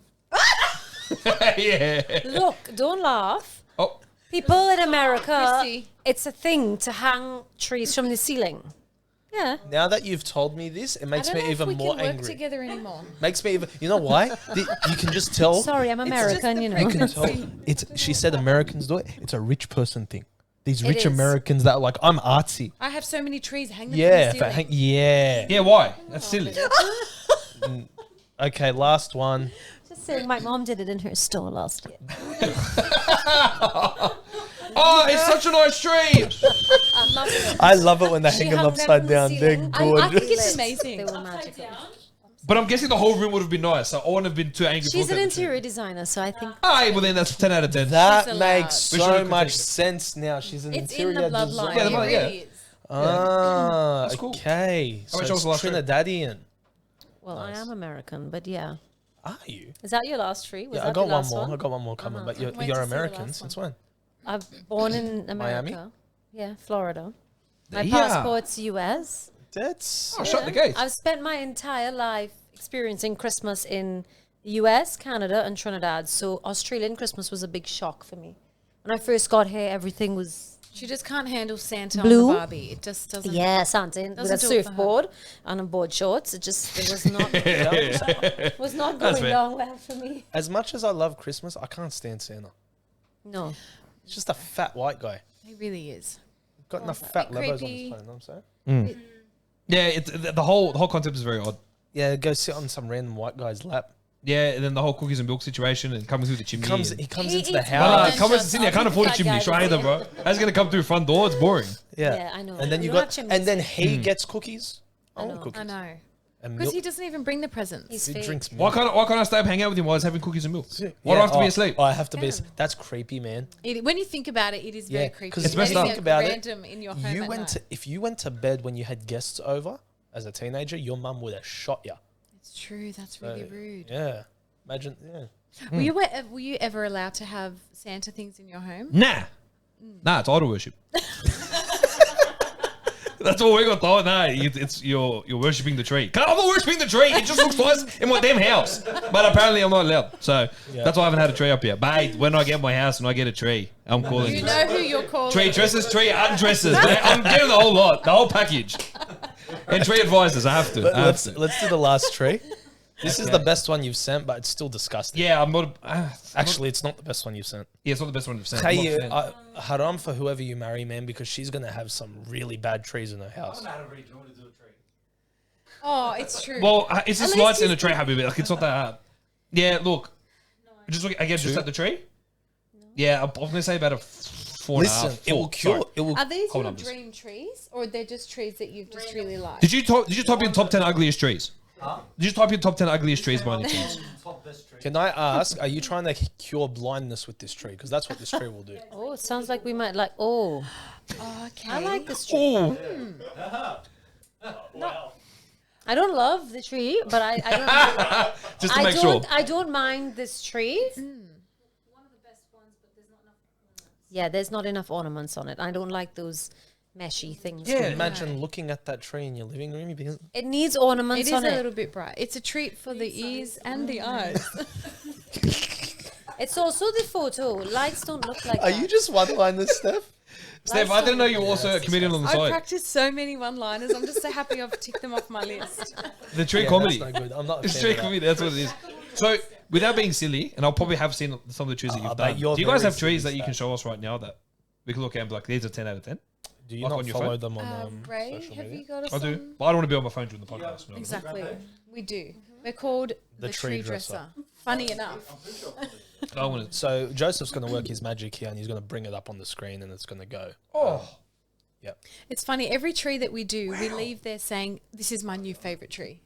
Yeah. Look, don't laugh. Oh, People in America, Chrissy. it's a thing to hang trees from the ceiling. Yeah. Now that you've told me this, it I makes don't me know if even we more can work angry. together anymore. Makes me even. You know why? You can just tell. Sorry, I'm American, you know. You can tell. It's. She said Americans do it. It's a rich person thing. These It rich is. Americans that are like, I'm artsy. I have so many trees. Hang them Yeah. from the ceiling. Yeah. yeah. Why? That's silly. Okay, last one. Just saying, my mom did it in her store last year. Oh, it's so such a nice tree. I love it when they She hang them hung them upside from the down. They're ceiling. I think gorgeous. it's amazing. They were magical. But I'm guessing the whole room would have been nice. So I wouldn't have been too angry. She's for an looking at the tree. interior designer, so I think Aye, well then that's 10 out of 10. That She's makes allowed. so Visual much critique. sense now. She's an It's in interior the bloodline. designer. Yeah, the it blood- really yeah. is. Ah, That's cool. okay. So much was the last it's tree? Trinidadian. well, I am American, but yeah. Are you? Is that your last tree? Was Yeah, that I got the one last more. one? I got one more coming. But you're, Wait you're to see the American last since when? I've born in Miami? America. Yeah, Florida. My Yeah. passport's US. That's Oh, shut the gate. I've spent my entire life experiencing Christmas in the US, Canada, and Trinidad. So Australian Christmas was a big shock for me. When I first got here, everything was She just can't handle Santa Blue? on the Barbie. It just doesn't. Santa with a Doesn't do it for her. surfboard and a board shorts. It was not was not That's going fair. down well for me. as much as I love Christmas, I can't stand Santa. No. He's just a fat white guy. He really is. Got enough a fat bit Legos on creepy. his phone. You know what I'm saying? Yeah, the whole concept is very odd. Yeah, go sit on some random white guy's lap. Yeah, and then the whole cookies and milk situation and coming through the chimney. He and- comes He into the eats But, more house. than come and just Sydney, I can't us. afford a That chimney. guy Try was either, there. bro. How's it gonna come through front door? It's boring. Yeah, I know. And then We you don't got, have chimneys and then here. he gets cookies. I I want know. cookies. I know. And Because milk. he doesn't even bring the presents. He's He fake. drinks Why milk. can't I stay up hang out with him while he's having cookies and milk? Yeah. Why do I have to be Oh, asleep? oh, I have to be. Yeah. That's creepy, man. When you think about it, it is Yeah, very creepy. 'cause It's messed Letting up. a About it, random in your home You at went night. to if you went to bed when you had guests over as a teenager, your mum would have shot you. It's true. That's really rude. Yeah, imagine. Yeah, Were you ever allowed to have Santa things in your home? Nah, it's idol worship. That's all we got though. Nah, it's you're worshiping the tree. I'm not worshiping the tree. It just looks nice in my damn house. But apparently I'm not allowed. So that's why I haven't had a tree up here. But when I get my house and I get a tree, I'm calling You it. know who you're calling. Tree dresses, tree undresses. I'm getting the whole lot, the whole package. And tree advisors, I have to. let's do the last tree. This is the best one you've sent, but it's still disgusting. Yeah, I'm not. Actually, it's not the best one you've sent. Yeah, it's not the best one I've sent. Hey, I'm not a fan. haram for whoever you marry, man, because she's gonna have some really bad trees in her house. Oh, it's true. Well, it's just At least lights in he's- the tree, Habibi. Like it's not that hard. Yeah, look. Just look again. Just at the tree. Yeah, I'm gonna say about a 4.5. Listen, it will four, cure. sorry. It will. Are these Hold your on, just- dream trees, or they're just trees that you've just really liked? Did you type in top 10 ugliest trees? Did you type in top 10 ugliest trees by any chance? Top best tree. Can I ask? Are you trying to cure blindness with this tree? Because that's what this tree will do. Oh, it sounds like we might like. Oh, Okay. I like this tree. Oh, Wow. I don't love the tree, but I just to make sure. I don't mind this tree. Yeah, there's not enough ornaments on it. I don't like those meshy things. Yeah. Imagine looking at that tree in your living room. You'd be, It needs ornaments It is on a it. little bit bright. It's a treat for the ears and the eyes. It's also the photo. Lights don't look like are that. you just one-liners, Steph? Steph, I didn't know you were also a comedian on the I side. practiced so many one-liners. I'm just so happy I've ticked them off my list. The tree Yeah, comedy. That's no good. I'm not. A It's fan tree of that. comedy. That's what it is. So, without being silly, and I'll probably have seen some of the trees that I you've bet done. you're Do you guys very have trees silly, that you can Steph. show us right now that we can look at and be like, these are 10 out of 10? Do you Like not on your follow phone? them on Ray, social have media? you got us I do. on? But I don't want to be on my phone during the podcast. No. Exactly. We do. We're called the Tree Dresser. Funny enough. I want to. So Joseph's going to work his magic here, and he's going to bring it up on the screen, and it's going to go. Oh, It's funny. Every tree that we do, we leave there saying, "This is my new favorite tree."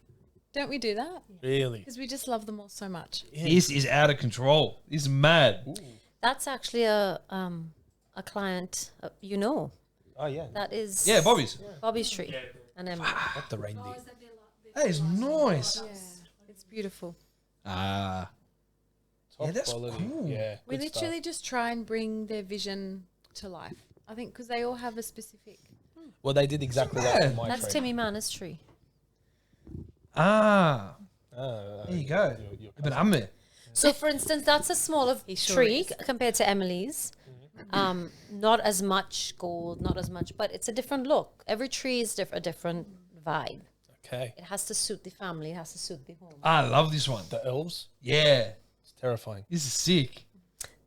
Don't we do that? Really? Because we just love them all so much. this is out of control. This is mad. That's actually a client. You know, Oh yeah. that is Yeah, Bobby's. Bobby's tree. And then Not the reindeer. That is nice. Yeah, it's beautiful. Ah. Top Yeah, that's quality. cool. Yeah. We good stuff. literally just try and bring their vision to life. I think because they all have a specific. Well, they did exactly that with my that's tree. Timmy Manner's tree. Ah. Oh, There you go. your But I'm there. So, for instance, that's a smaller He sure tree is. compared to Emily's. Not as much gold, not as much, but it's a different look. Every tree is a different vibe. Okay. It has to suit the family. It has to suit the home. I love this one. The elves. Yeah. It's terrifying. This is sick.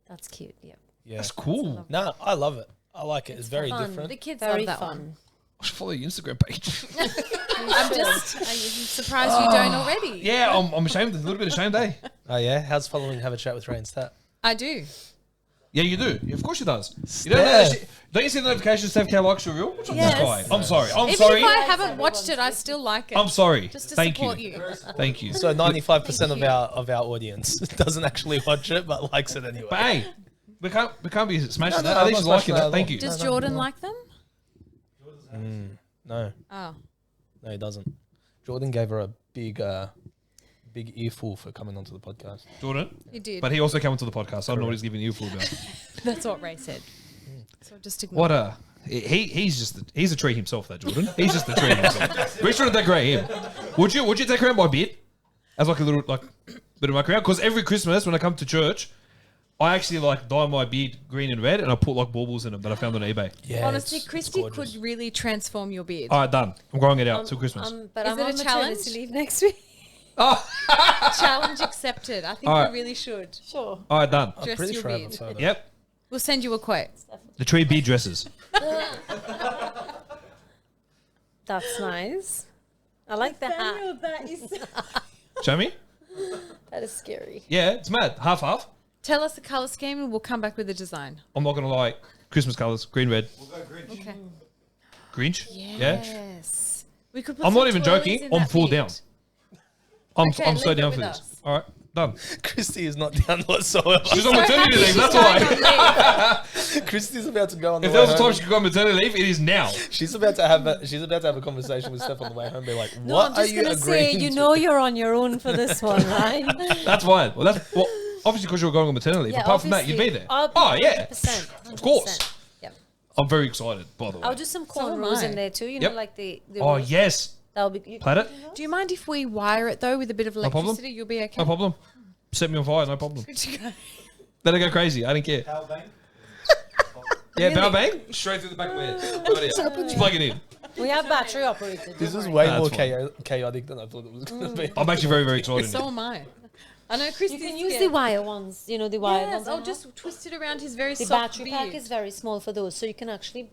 That's cute. Yeah. Yeah. That's cool. No, I love it. I like it. It's very fun. different. The kids Very love that fun. one. I should follow your Instagram page. I'm surprised you don't already. Yeah, I'm ashamed. A little bit ashamed, eh? Oh yeah. How's following Have a Chat with Ray and Stat? I do. Yeah, you do. Of course she does. You don't, know Steph. don't you see the notification Steph K likes your reel? What's up with Yes. this guy? I'm sorry. I'm Even sorry. if I haven't watched it, I still like it. I'm sorry. Just to Thank support you. you. Thank you. So 95% of our audience doesn't actually watch it, but likes it anyway. But hey, we can't be smashing No, that. no, At least I'm she's not liking smashing that. that Thank at you. Does Jordan like them? No, Oh. no, he doesn't. Jordan gave her a big earful for coming onto the podcast. Jordan. He did. But he also came onto the podcast. So I don't know what he's giving you for about. That's what Ray said. So just ignore. What a he's a tree himself, that Jordan. He's just the tree himself. We're trying to decorate him. Would you decorate my beard as like a little bit of my crown? Because every Christmas when I come to church, I actually like dye my beard green and red, and I put like baubles in them that I found on eBay. Yeah, Honestly, it's Kristi gorgeous. could really transform your beard. All right, done. I'm growing it out till Christmas. But Is I'm it on a maternity challenge? leave next week. Oh, Challenge accepted. I think All right. we really should. Sure. all right, done. I'm Dress pretty your sure I have a beard. photo. Yep. We'll send you a quote. The tree beard dresses. That's nice. I like the hat. that is. Show me. That is scary. Yeah, it's mad. Half. Tell us the color scheme, and we'll come back with a design. I'm not gonna lie. Christmas colors: green, red, We'll go Grinch. Okay. Grinch. Yeah. Yes. We could. Put I'm some not even twirlies joking. in I'm that full beard. down. I'm Okay, so leave it down with for this. us. All right, done. Christy is not down whatsoever. She's on maternity leave. That's why. Christy's about to go on the If way there was a home. time she could go on maternity leave, it is now. She's about to have a conversation with Steph on the way home. Be like, No, what I'm are just you gonna say, agreeing you to? know, you're on your own for this one, right? That's fine. Well, obviously because you were going on maternity leave. Yeah, Apart from that, you'd be obviously. there. I'll be Oh yeah, 100%, of course. 100%. Yep. I'm very excited. By the way. I'll do some So am cornrows I. in there too. You Yep. know, like the Oh rose. yes, That'll be. plait it. Do you mind if we wire it though with a bit of problem. electricity? You'll be okay. No problem. Set me on fire. No problem. Good to go. Let it go crazy. I don't care. Power bank. Yeah, bow bang straight through the back of my head. Just plug it in. We have battery operated. This is don't way Nah, more it's fine. chaotic than I thought it was going to be. I'm actually very very excited. So am I. I know Chris. You can use the wire ones. You know the wire Yes, ones. I'll just twist it around his very the soft battery beard. pack is very small for those, so you can actually.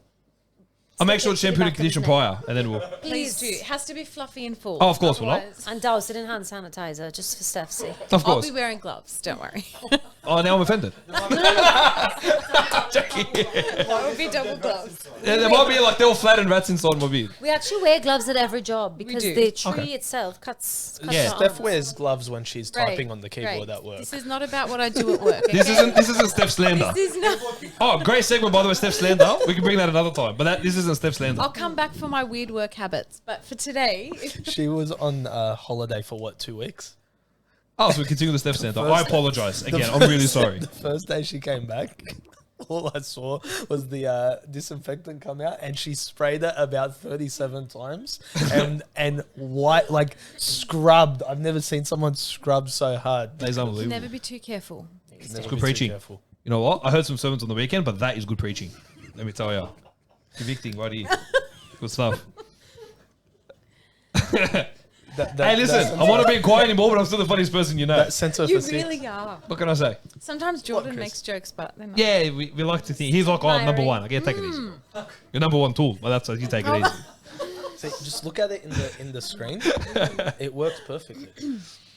I'll make sure stick to it to the shampoo and back of his condition neck. prior, and then we'll. Please do. It has to be fluffy and full. Oh, of course, will I? Otherwise- And douse it in hand sanitizer, just for Steph's sake. Of I'll course. be wearing gloves. Don't worry. Oh, now I'm offended. That would be double gloves. Yeah, there might be like little flattened rats inside my beard. We actually wear gloves at every job because do. the tree Okay. itself cuts Yeah. your Steph arms. wears gloves when she's typing on the keyboard Great. at work. This is not about what I do at work. This okay? isn't Steph Slander. This is not. Oh, great segment by the way, Steph Slander. We can bring that another time, but this isn't Steph Slander. I'll come back for my weird work habits, but for today, She was on holiday for what, 2 weeks? Oh, so we continue the Steph Slander. I first- apologize The again. I'm really first- sorry. The first day she came back, all I saw was the disinfectant come out, and she sprayed it about 37 times, and white like scrubbed. I've never seen someone scrub so hard. That is unbelievable. never be too careful. Never be good too preaching. careful. You know what? I heard some sermons on the weekend, but that is good preaching. Let me tell you. Convicting right here. Good stuff. Hey, listen, I want to be quiet anymore, but I'm still the funniest person you know. That sense of You physique. really are. What can I say? Sometimes Jordan Chris? makes jokes, but they're not. Yeah, we like to think. He's like, oh, number one. Okay, take it easy. Your number one tool. Well, that's you take it easy. See, just look at it in the screen. It works perfectly.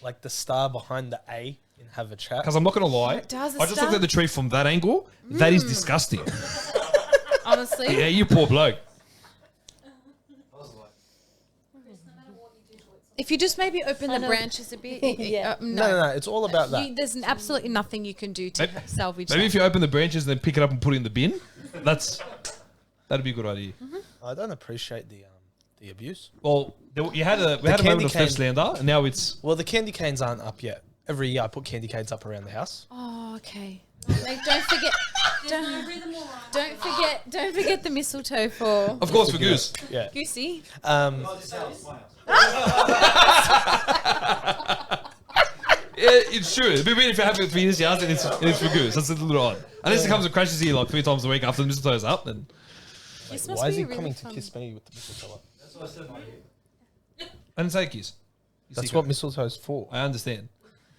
Like the star behind the A in Have a Chat. Because I'm not going to lie. does a I just star? looked at the tree from that angle. That is disgusting. Honestly, Yeah, you poor bloke. if you just maybe open the know. branches a bit. Yeah. No. It's all about that. There's absolutely nothing you can do to Maybe- salvage Maybe that. if you open the branches and then pick it up and put it in the bin, that'd be a good idea. I don't appreciate the abuse. Well, we had a candy moment of Steph cane- slander, and now it's Well, the candy canes aren't up yet. Every year I put candy canes up around the house. Oh, okay. Like, don't forget the mistletoe for of course for Goose. Yeah. Goosey. Yeah, it's true. It'd be weird if you have it for his house and it's for Goose. That's a little odd. Unless he comes and crashes here like 3 times a week after the mistletoe's up, then This must Why is be he really coming fun. to kiss me with the mistletoe? That's what I said, mate. I didn't say kiss. You That's sicko. what mistletoe's for. I understand.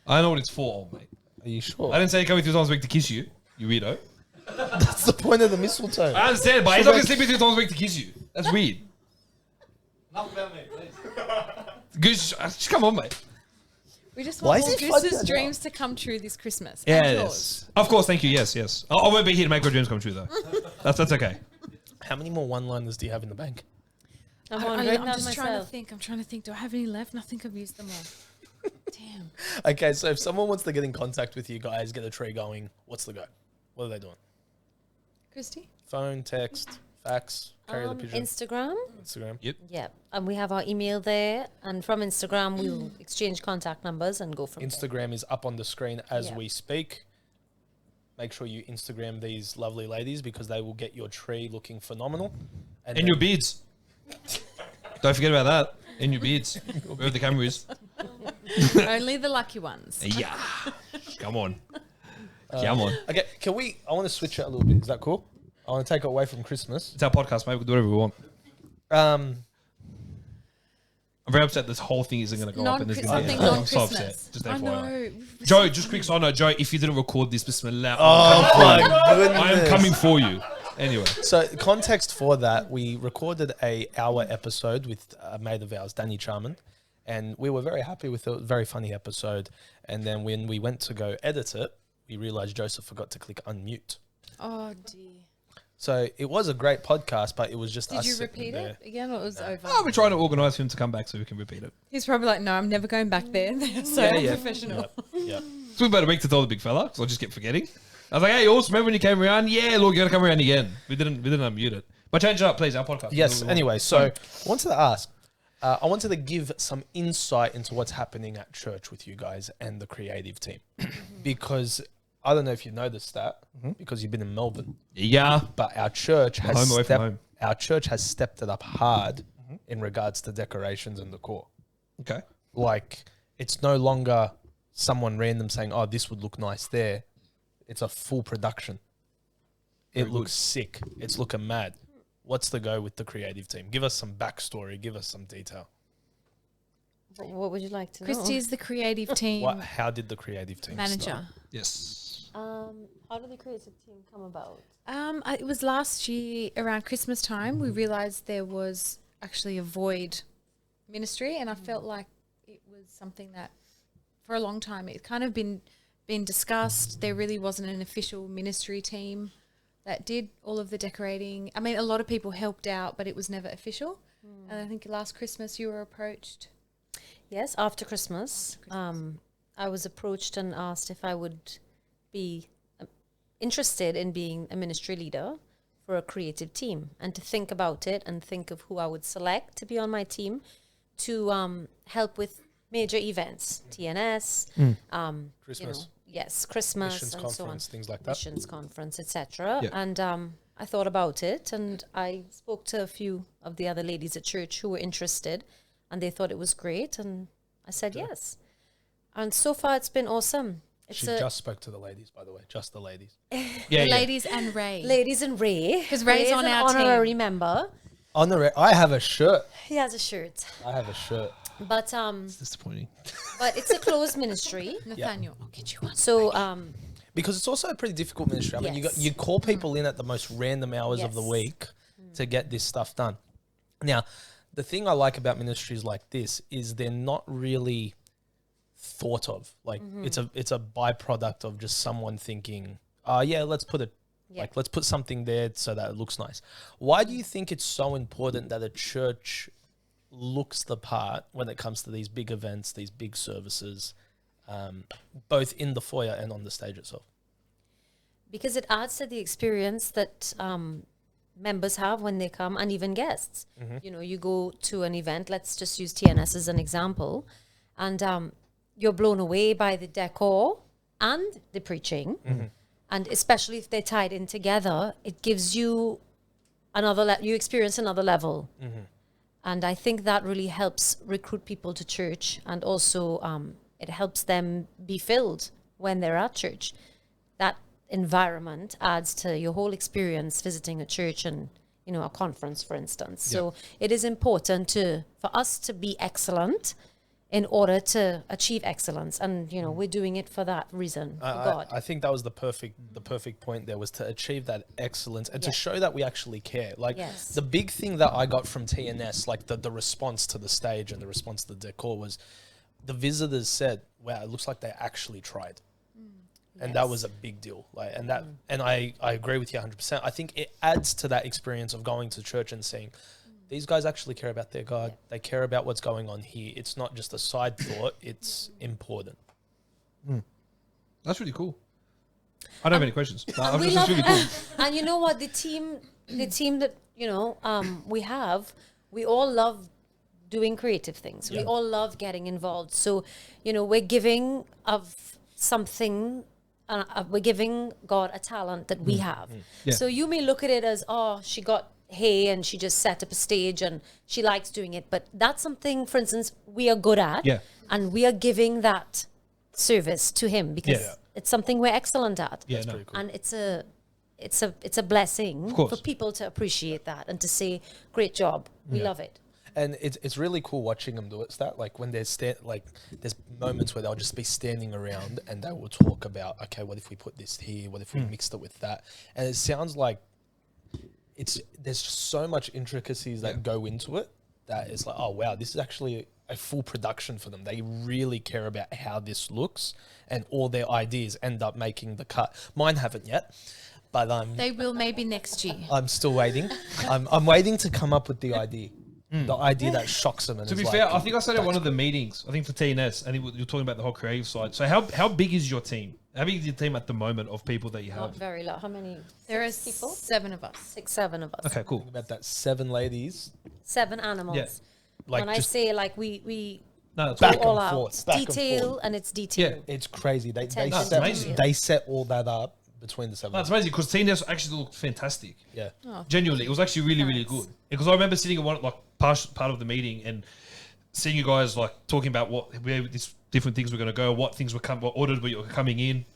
I know what it's for, old mate. Are you sure? I didn't say he coming 3 times a week to kiss you, you weirdo. That's the point of the mistletoe. I understand, but he's not gonna sleep with 3 times a week to kiss you. That's weird. Enough about me, please. Goose, just come on, mate. We just Why want is all he finding Goose's that dreams to come true this Christmas. And yours. Yes. Of course, thank you. Yes. I won't be here to make my dreams come true, though. That's okay. How many more one-liners do you have in the bank? I'm I'm wondering that just trying to myself. think. I'm trying to think. Do I have any left? I think I've used them all. Damn. Okay, so if someone wants to get in contact with you guys, get a tree going, what's the go? What are they doing? Christy? Phone, text, fax, carry the pigeon, Instagram. Instagram. Yeah, and we have our email there, and from Instagram we'll exchange contact numbers and go from there. Instagram is up on the screen as Yeah. we speak. Make sure you Instagram these lovely ladies because they will get your tree looking phenomenal. And then- your beads. Don't forget about that. And your beads. Wherever the camera is. Only the lucky ones. Yeah. Come on. Come on. Okay, I want to switch it a little bit. Is that cool? I want to take it away from Christmas. It's our podcast, mate. We can do whatever we want. I'm very upset this whole thing isn't going to go up. And there's gonna be Something I'm so upset. non-Christmas. Just I FYI. know. Joe, just quick side note, Joe, if you didn't record this, bismillah, Oh my goodness. I am coming for you. Anyway. So context for that, we recorded a hour episode with a mate of ours, Danny Charman, and we were very happy with it. Very funny episode. And then when we went to go edit it, we realized Joseph forgot to click unmute. Oh, dear. So it was a great podcast, but it was just Did us you sitting repeat there. it again or it was over? Oh, we're trying to organise him to come back so we can repeat it. He's probably like, no, I'm never going back there. They're so unprofessional. Yep. So we better make to tell the big fella because I just kept forgetting. I was like, hey, you also remember when you came around? Yeah, look, you gotta come around again. We didn't unmute it. But change it up, please, our podcast. Yes. Anyway, so I wanted to ask, I wanted to give some insight into what's happening at church with you guys and the creative team, because I don't know if you know this stat because you've been in Melbourne, Yeah. but our church has Home away from home. our church has stepped it up hard in regards to decorations and decor. Okay. Like it's no longer someone random saying, "Oh, this would look nice there." It's a full production. It Very looks sick. It's looking mad. What's the go with the creative team? Give us some backstory. Give us some detail. What would you like to know? Christy is the creative team How did the creative team manager. start? Yes. How did the creative team come about? It was last year around Christmas time. We realized there was actually a void ministry, and I felt like it was something that, for a long time, it kind of been discussed. There really wasn't an official ministry team that did all of the decorating. I mean, a lot of people helped out, but it was never official. And I think last Christmas you were approached. Yes, after Christmas, I was approached and asked if I would be interested in being a ministry leader for a creative team and to think about it and think of who I would select to be on my team to help with major events, TNS, Christmas. Christmas Missions and so on. conference, things like that. Missions conference, etc. Yeah. And I thought about it, and I spoke to a few of the other ladies at church who were interested, and they thought it was great, and I said yes. And so far, it's been awesome. It's She just spoke to the ladies, by the way. Just the ladies. Yeah, The ladies and Ray. ladies and Ray, 'Cause Ray's on an our team. honorary member. I have a shirt. He has a shirt, I have a shirt. but It's disappointing. it's a closed ministry. Nathaniel, I'll get you one. So Because it's also a pretty difficult ministry. I mean, Yes. you call people in at the most random hours of the Yes. week to get this stuff done. Now, the thing I like about ministries like this is they're not really thought of. Like it's a byproduct of just someone thinking, let's put let's put something there so that it looks nice. Why do you think it's so important that a church looks the part when it comes to these big events, these big services, both in the foyer and on the stage itself? because it adds to the experience that members have when they come, and even guests. You know, you go to an event, let's just use TNS as an example, and you're blown away by the decor and the preaching. And especially if they're tied in together, it gives you another, you experience another level. And I think that really helps recruit people to church, and also it helps them be filled when they're at church. That environment adds to your whole experience visiting a church and, you know, a conference, for instance. So it is important for us to be excellent in order to achieve excellence. And, you know, we're doing it for that reason, for God. I think that was the perfect point there, was to achieve that excellence and to show that we actually care. Like Yes. the big thing that I got from TNS, like the response to the stage and the response to the decor, was the visitors said, wow, it looks like they actually tried. And that was a big deal. And I agree with you 100%. I think it adds to that experience of going to church and seeing these guys actually care about their God. Yeah. They care about what's going on here. It's not just a side thought. It's important. That's really cool. I don't have any questions. No, We that's love, really cool. and you know what? The team that we all love doing creative things. We all love getting involved. So, we're giving of something. We're giving God a talent that we have. Yeah. So you may look at it as, she got hay and she just set up a stage and she likes doing it. But that's something, for instance, we are good at. Yeah. And we are giving that service to him because it's something we're excellent at. Yeah, That's pretty cool. And it's a blessing for people to appreciate that and to say, great job. We love it. And it's really cool watching them do it, Stat. Like when there's moments where they'll just be standing around and they will talk about, okay, what if we put this here? What if we mixed it with that? And it sounds like there's just so much intricacies that go into it that it's like, oh wow, this is actually a full production for them. They really care about how this looks, and all their ideas end up making the cut. Mine haven't yet, but They will maybe next year. I'm still waiting. I'm waiting to come up with the idea. The idea that shocks them. And To be is fair, like, I think I said at one of the meetings, I think for TNS, and you're talking about the whole creative side. So how big is your team? How big is your team at the moment of people that you have? Not very low. How many? There are 6 people? 7 of us. 6, 7 of us. Okay, cool. think about that 7 ladies, 7 animals. Yeah. like When I just say we No, that's Back cool. all and out. forth, back and Detail forth. and it's detail. Yeah. it's crazy. They Attention to detail. they set all that up between the 7. No, it's amazing because TNS actually looked fantastic. Yeah. Genuinely, it was actually really, really Thanks. good. Because I remember sitting at one part of the meeting and seeing you guys talking about where these different things were going to go, what things what orders were coming in.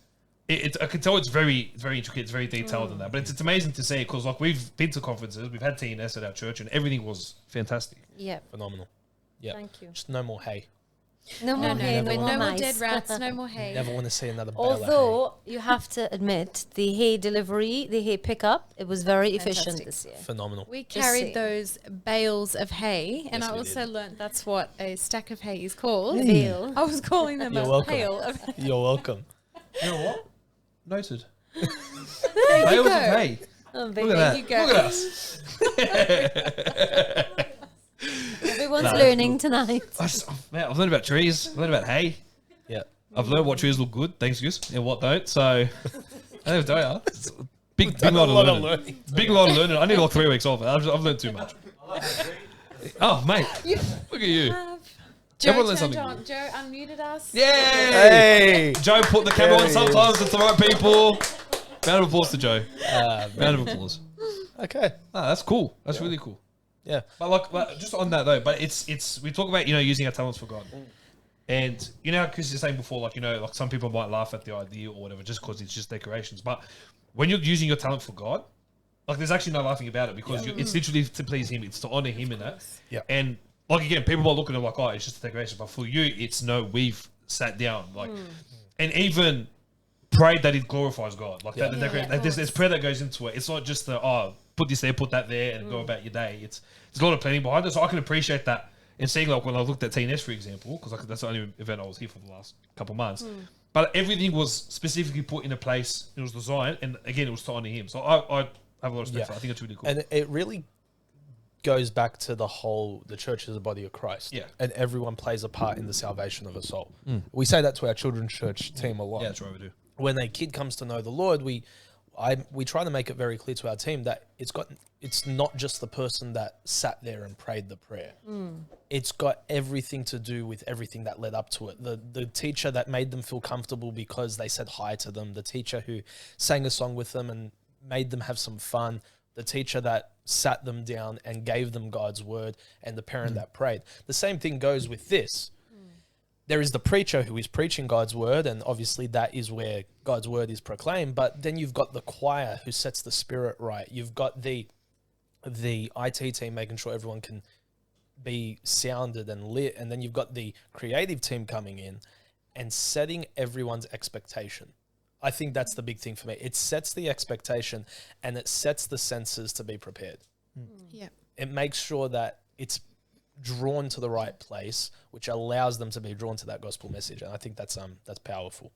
I can tell it's very, very intricate, it's very detailed in that. But it's amazing to see because we've been to conferences, we've had TNS at our church, and everything was fantastic. Yeah. Phenomenal. Yeah. Thank you. Just no more hay. No more hay, no no more more mice. dead rats, no more hay. Never want to see another bale of hay. Although you have to admit, the hay delivery, the hay pickup, it was very efficient Fantastic. this year. Phenomenal. We Just carried saying. those bales of hay, and Yes, I we also did. learnt that's what a stack of hay is called. Bale. I was calling them You're a welcome. pail of hay. You're welcome. You know what? Noted. There Bales you of go. hay. Oh, Look baby. at that. you go. Look at us. Everyone's learning tonight. I've learned about trees. I've learned about hay. Yeah. I've learned what trees look good, thanks, Gus, and what don't. So, I never tell you. It's a big lot of learning. Big lot of learning. I need 3 weeks off. I've learned too much. Oh, mate. Look at you. Joe Everyone learned turned something on. new. Joe unmuted us. Yay! Hey. Joe put the camera There on he sometimes. It's the right people. Round of applause to Joe. Round of applause. Okay. No, that's cool. That's really cool. Yeah. But just on that though, but it's we talk about using our talents for God, and how Chris is saying before, some people might laugh at the idea or whatever just because it's just decorations. But when you're using your talent for God, there's actually no laughing about it because it's literally to please Him. It's to honor Him in that. Yeah. And again, people might look at it it's just a decoration, but for you, it's no. We've sat down and even prayed that it glorifies God. There's prayer that goes into it. It's not just put this there, put that there, and go about your day. It's there's a lot of planning behind it. So I can appreciate that in seeing when I looked at TNS, for example, because that's the only event I was here for the last couple of months. But everything was specifically put in a place. It was designed, and again, it was to honor Him. So I have a lot of respect for it. I think it's really cool. And it really goes back to the church is a body of Christ. Yeah. And everyone plays a part in the salvation of a soul. We say that to our children's church team a lot. Yeah, that's right, we do. When a kid comes to know the Lord, we try to make it very clear to our team that it's not just the person that sat there and prayed the prayer. It's got everything to do with everything that led up to it. The teacher that made them feel comfortable because they said hi to them, the teacher who sang a song with them and made them have some fun, the teacher that sat them down and gave them God's word, and the parent that prayed. The same thing goes with this. There is the preacher who is preaching God's word, and obviously that is where God's word is proclaimed. But then you've got the choir who sets the spirit right. You've got the IT team making sure everyone can be sounded and lit. And then you've got the creative team coming in and setting everyone's expectation. I think that's the big thing for me. It sets the expectation and it sets the senses to be prepared. Yeah. It makes sure that it's drawn to the right place, which allows them to be drawn to that gospel message. And I think that's powerful.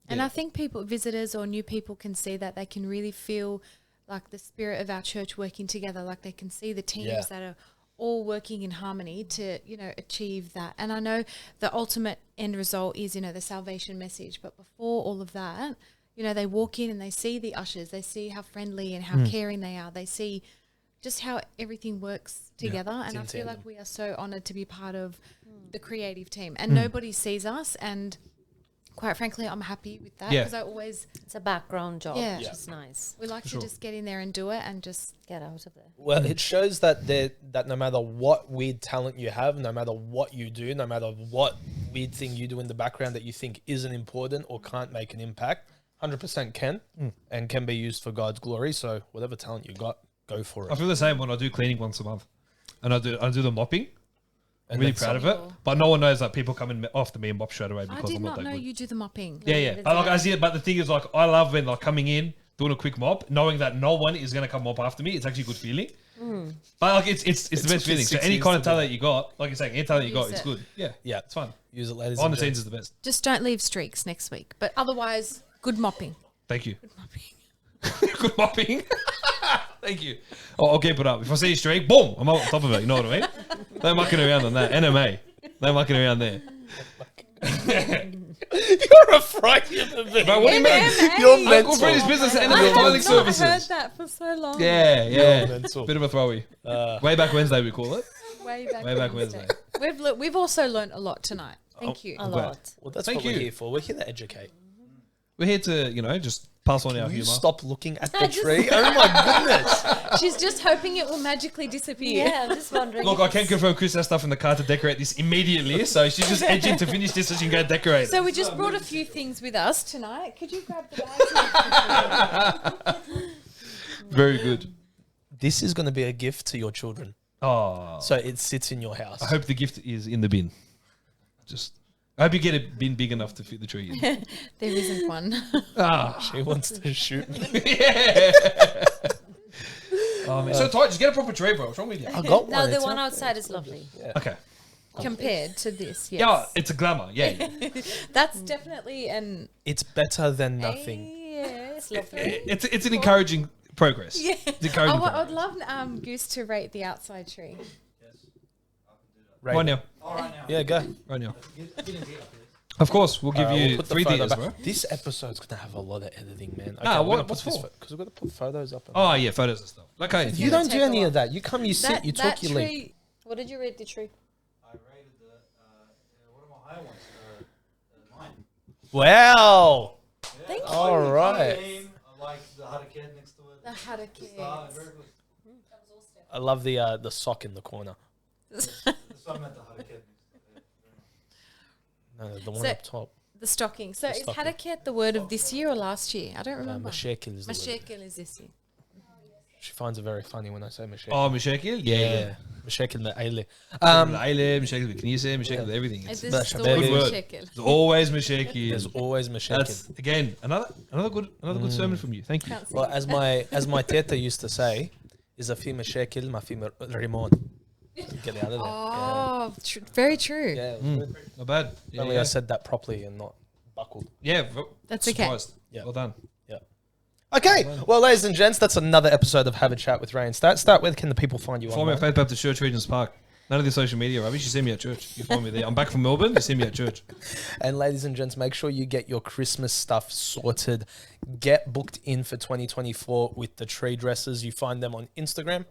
And I think visitors or new people can see that. They can really feel like the spirit of our church working together. Like they can see the teams that are all working in harmony to, achieve that. And I know the ultimate end result is, the salvation message. But before all of that, they walk in and they see the ushers. They see how friendly and how caring they are. They see just how everything works together. And I feel like we are so honoured to be part of the creative team. And nobody sees us, and quite frankly, I'm happy with that because it's a background job, which is nice. We like to just get in there and do it and just get out of there. Well, it shows that no matter what weird talent you have, no matter what you do, no matter what weird thing you do in the background that you think isn't important or can't make an impact, 100% can and can be used for God's glory. So whatever talent you got, go for it. I feel the same when I do cleaning once a month, and I do the mopping. I'm really proud of it, but no one knows that people come in after me and mop straight away because I did I'm not not that know good. you do the mopping. Yeah. But the thing is, like, I love when like coming in, doing a quick mop, knowing that no one is gonna come mop after me. It's actually a good feeling. But like, it's the best feeling. So any kind of talent you got, like you're saying, any talent you got, it's good. Yeah, it's fun. Use it, ladies. On the scenes is the best. Just don't leave streaks next week. But otherwise, good mopping. Thank you. Good mopping. Good mopping. Thank you. I'll keep it up. If I see a streak, boom, I'm on top of it. You know what I mean? No mucking around on that. NMA. No mucking around there. You're a Freudian. But what do you mean? You're Uncle mental. Freddie's business and styling services. I heard that for so long. Yeah. mental. Bit of a throwy. Way back Wednesday, we call it. Way back Wednesday. We've also learned a lot tonight. Thank you. A lot. Well, that's Thank what we're you. here for. We're here to educate. We're here to, just pass on our Can you humour. stop looking at the tree? Oh my goodness. She's just hoping it will magically disappear. Yeah, I'm just wondering. Look, I can confirm Chris has stuff in the car to decorate this immediately, so she's just edging to finish this so she can go decorate So it. we just brought a few things with us tonight. Could you grab the bags? Very good. This is going to be a gift to your children. Oh, So it sits in your house. I hope the gift is in the bin. I hope you get a bin big enough to fit the tree in. There isn't one. She wants to shoot me. Yeah. Oh, man. So tight, just get a proper tree, bro. What's wrong with you? I got one. No, the It's one out outside is lovely. Okay. Compared to this, yes. Yeah, it's a glamour. Yeah. That's definitely an... It's better than nothing. Yeah, it's lovely. It's an encouraging progress. Yeah. It's encouraging I'd progress. love Goose to rate the outside tree. Right now. Yeah, go. Right now. Of course, we'll give you We'll put the 3 photo Ds, back. bro. This episode's going to have a lot of editing, man. Nah, I'm gonna what's put this for? Because we've got to put photos up. Oh, yeah, photos and stuff. Okay. You don't do take a any while. of that. You come, you sit, you talk, you leave. tree, What did you rate the tree? I rated one of my high ones, 9. Wow. Thank you. All right. I like the hurricane next to it. the Haddock Star, very good. I love the sock in the corner. The sun meant the hurricane next to it. No, the one So- up top. The stocking. So is stocking. Haddock the word of this year or last year? I don't remember. Mishekel is the word. Mishekel is this year. She finds it very funny when I say Mishekel. Oh, Mishekel? Yeah. Mishekel the Eile. Mishekel, Mishekel with Knise, Mishekel with everything. This It's is Good always word. Mishekel. it's always Mishekel. There's always Mishekel. That's, again, another good sermon from you. Thank you. Can't see. Well, as my teta used to say, is a fi Mishekel, ma fi Rimon. Get out of there. Oh, very true. Yeah, it was good. Not bad. If Yeah, only yeah. I said that properly and not buckled. That's okay. Surprised. Yeah. Well done. Okay, well, ladies and gents, that's another episode of Have a Chat with Ray and Start. Where can the people find you Follow me at online? Faith Baptist Church, Regent's Park. None of the social media rubbish. You see me at church. You find me there. I'm back from Melbourne. You see me at church. And ladies and gents, make sure you get your Christmas stuff sorted. Get booked in for 2024 with the tree dresses. You find them on Instagram.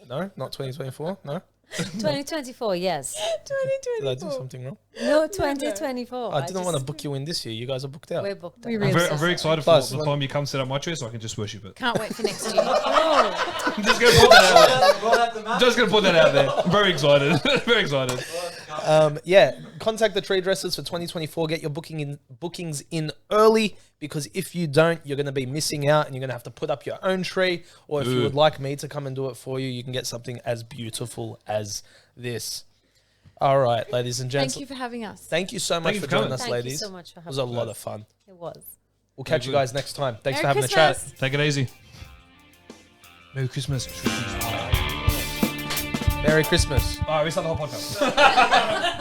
No, not 2024. No, 2024, yes. did I do something wrong? No, 2024. I didn't want to book you in this year. You guys are booked out. We're booked. We up. really I'm very excited for Plus, the time you come set up my church so I can just worship it. Can't wait for next year. I'm just going to put that out Roll out the there. map. Just going to put that out there. I'm very excited. Very excited. Yeah, contact the tree dressers for 2024. Get your bookings in early, because if you don't, you're going to be missing out and you're going to have to put up your own tree. Or if you would like me to come and do it for you, you can get something as beautiful as this. All right, ladies and gents. Thank you for having us. Thank you so much you for for joining coming. us, Thank ladies. you so much for It was having a me. lot of fun. It was. We'll catch you good. guys next time. Thanks for Merry having a chat. Christmas. Take it easy. Merry Christmas. Merry Christmas. All right, we start the whole podcast.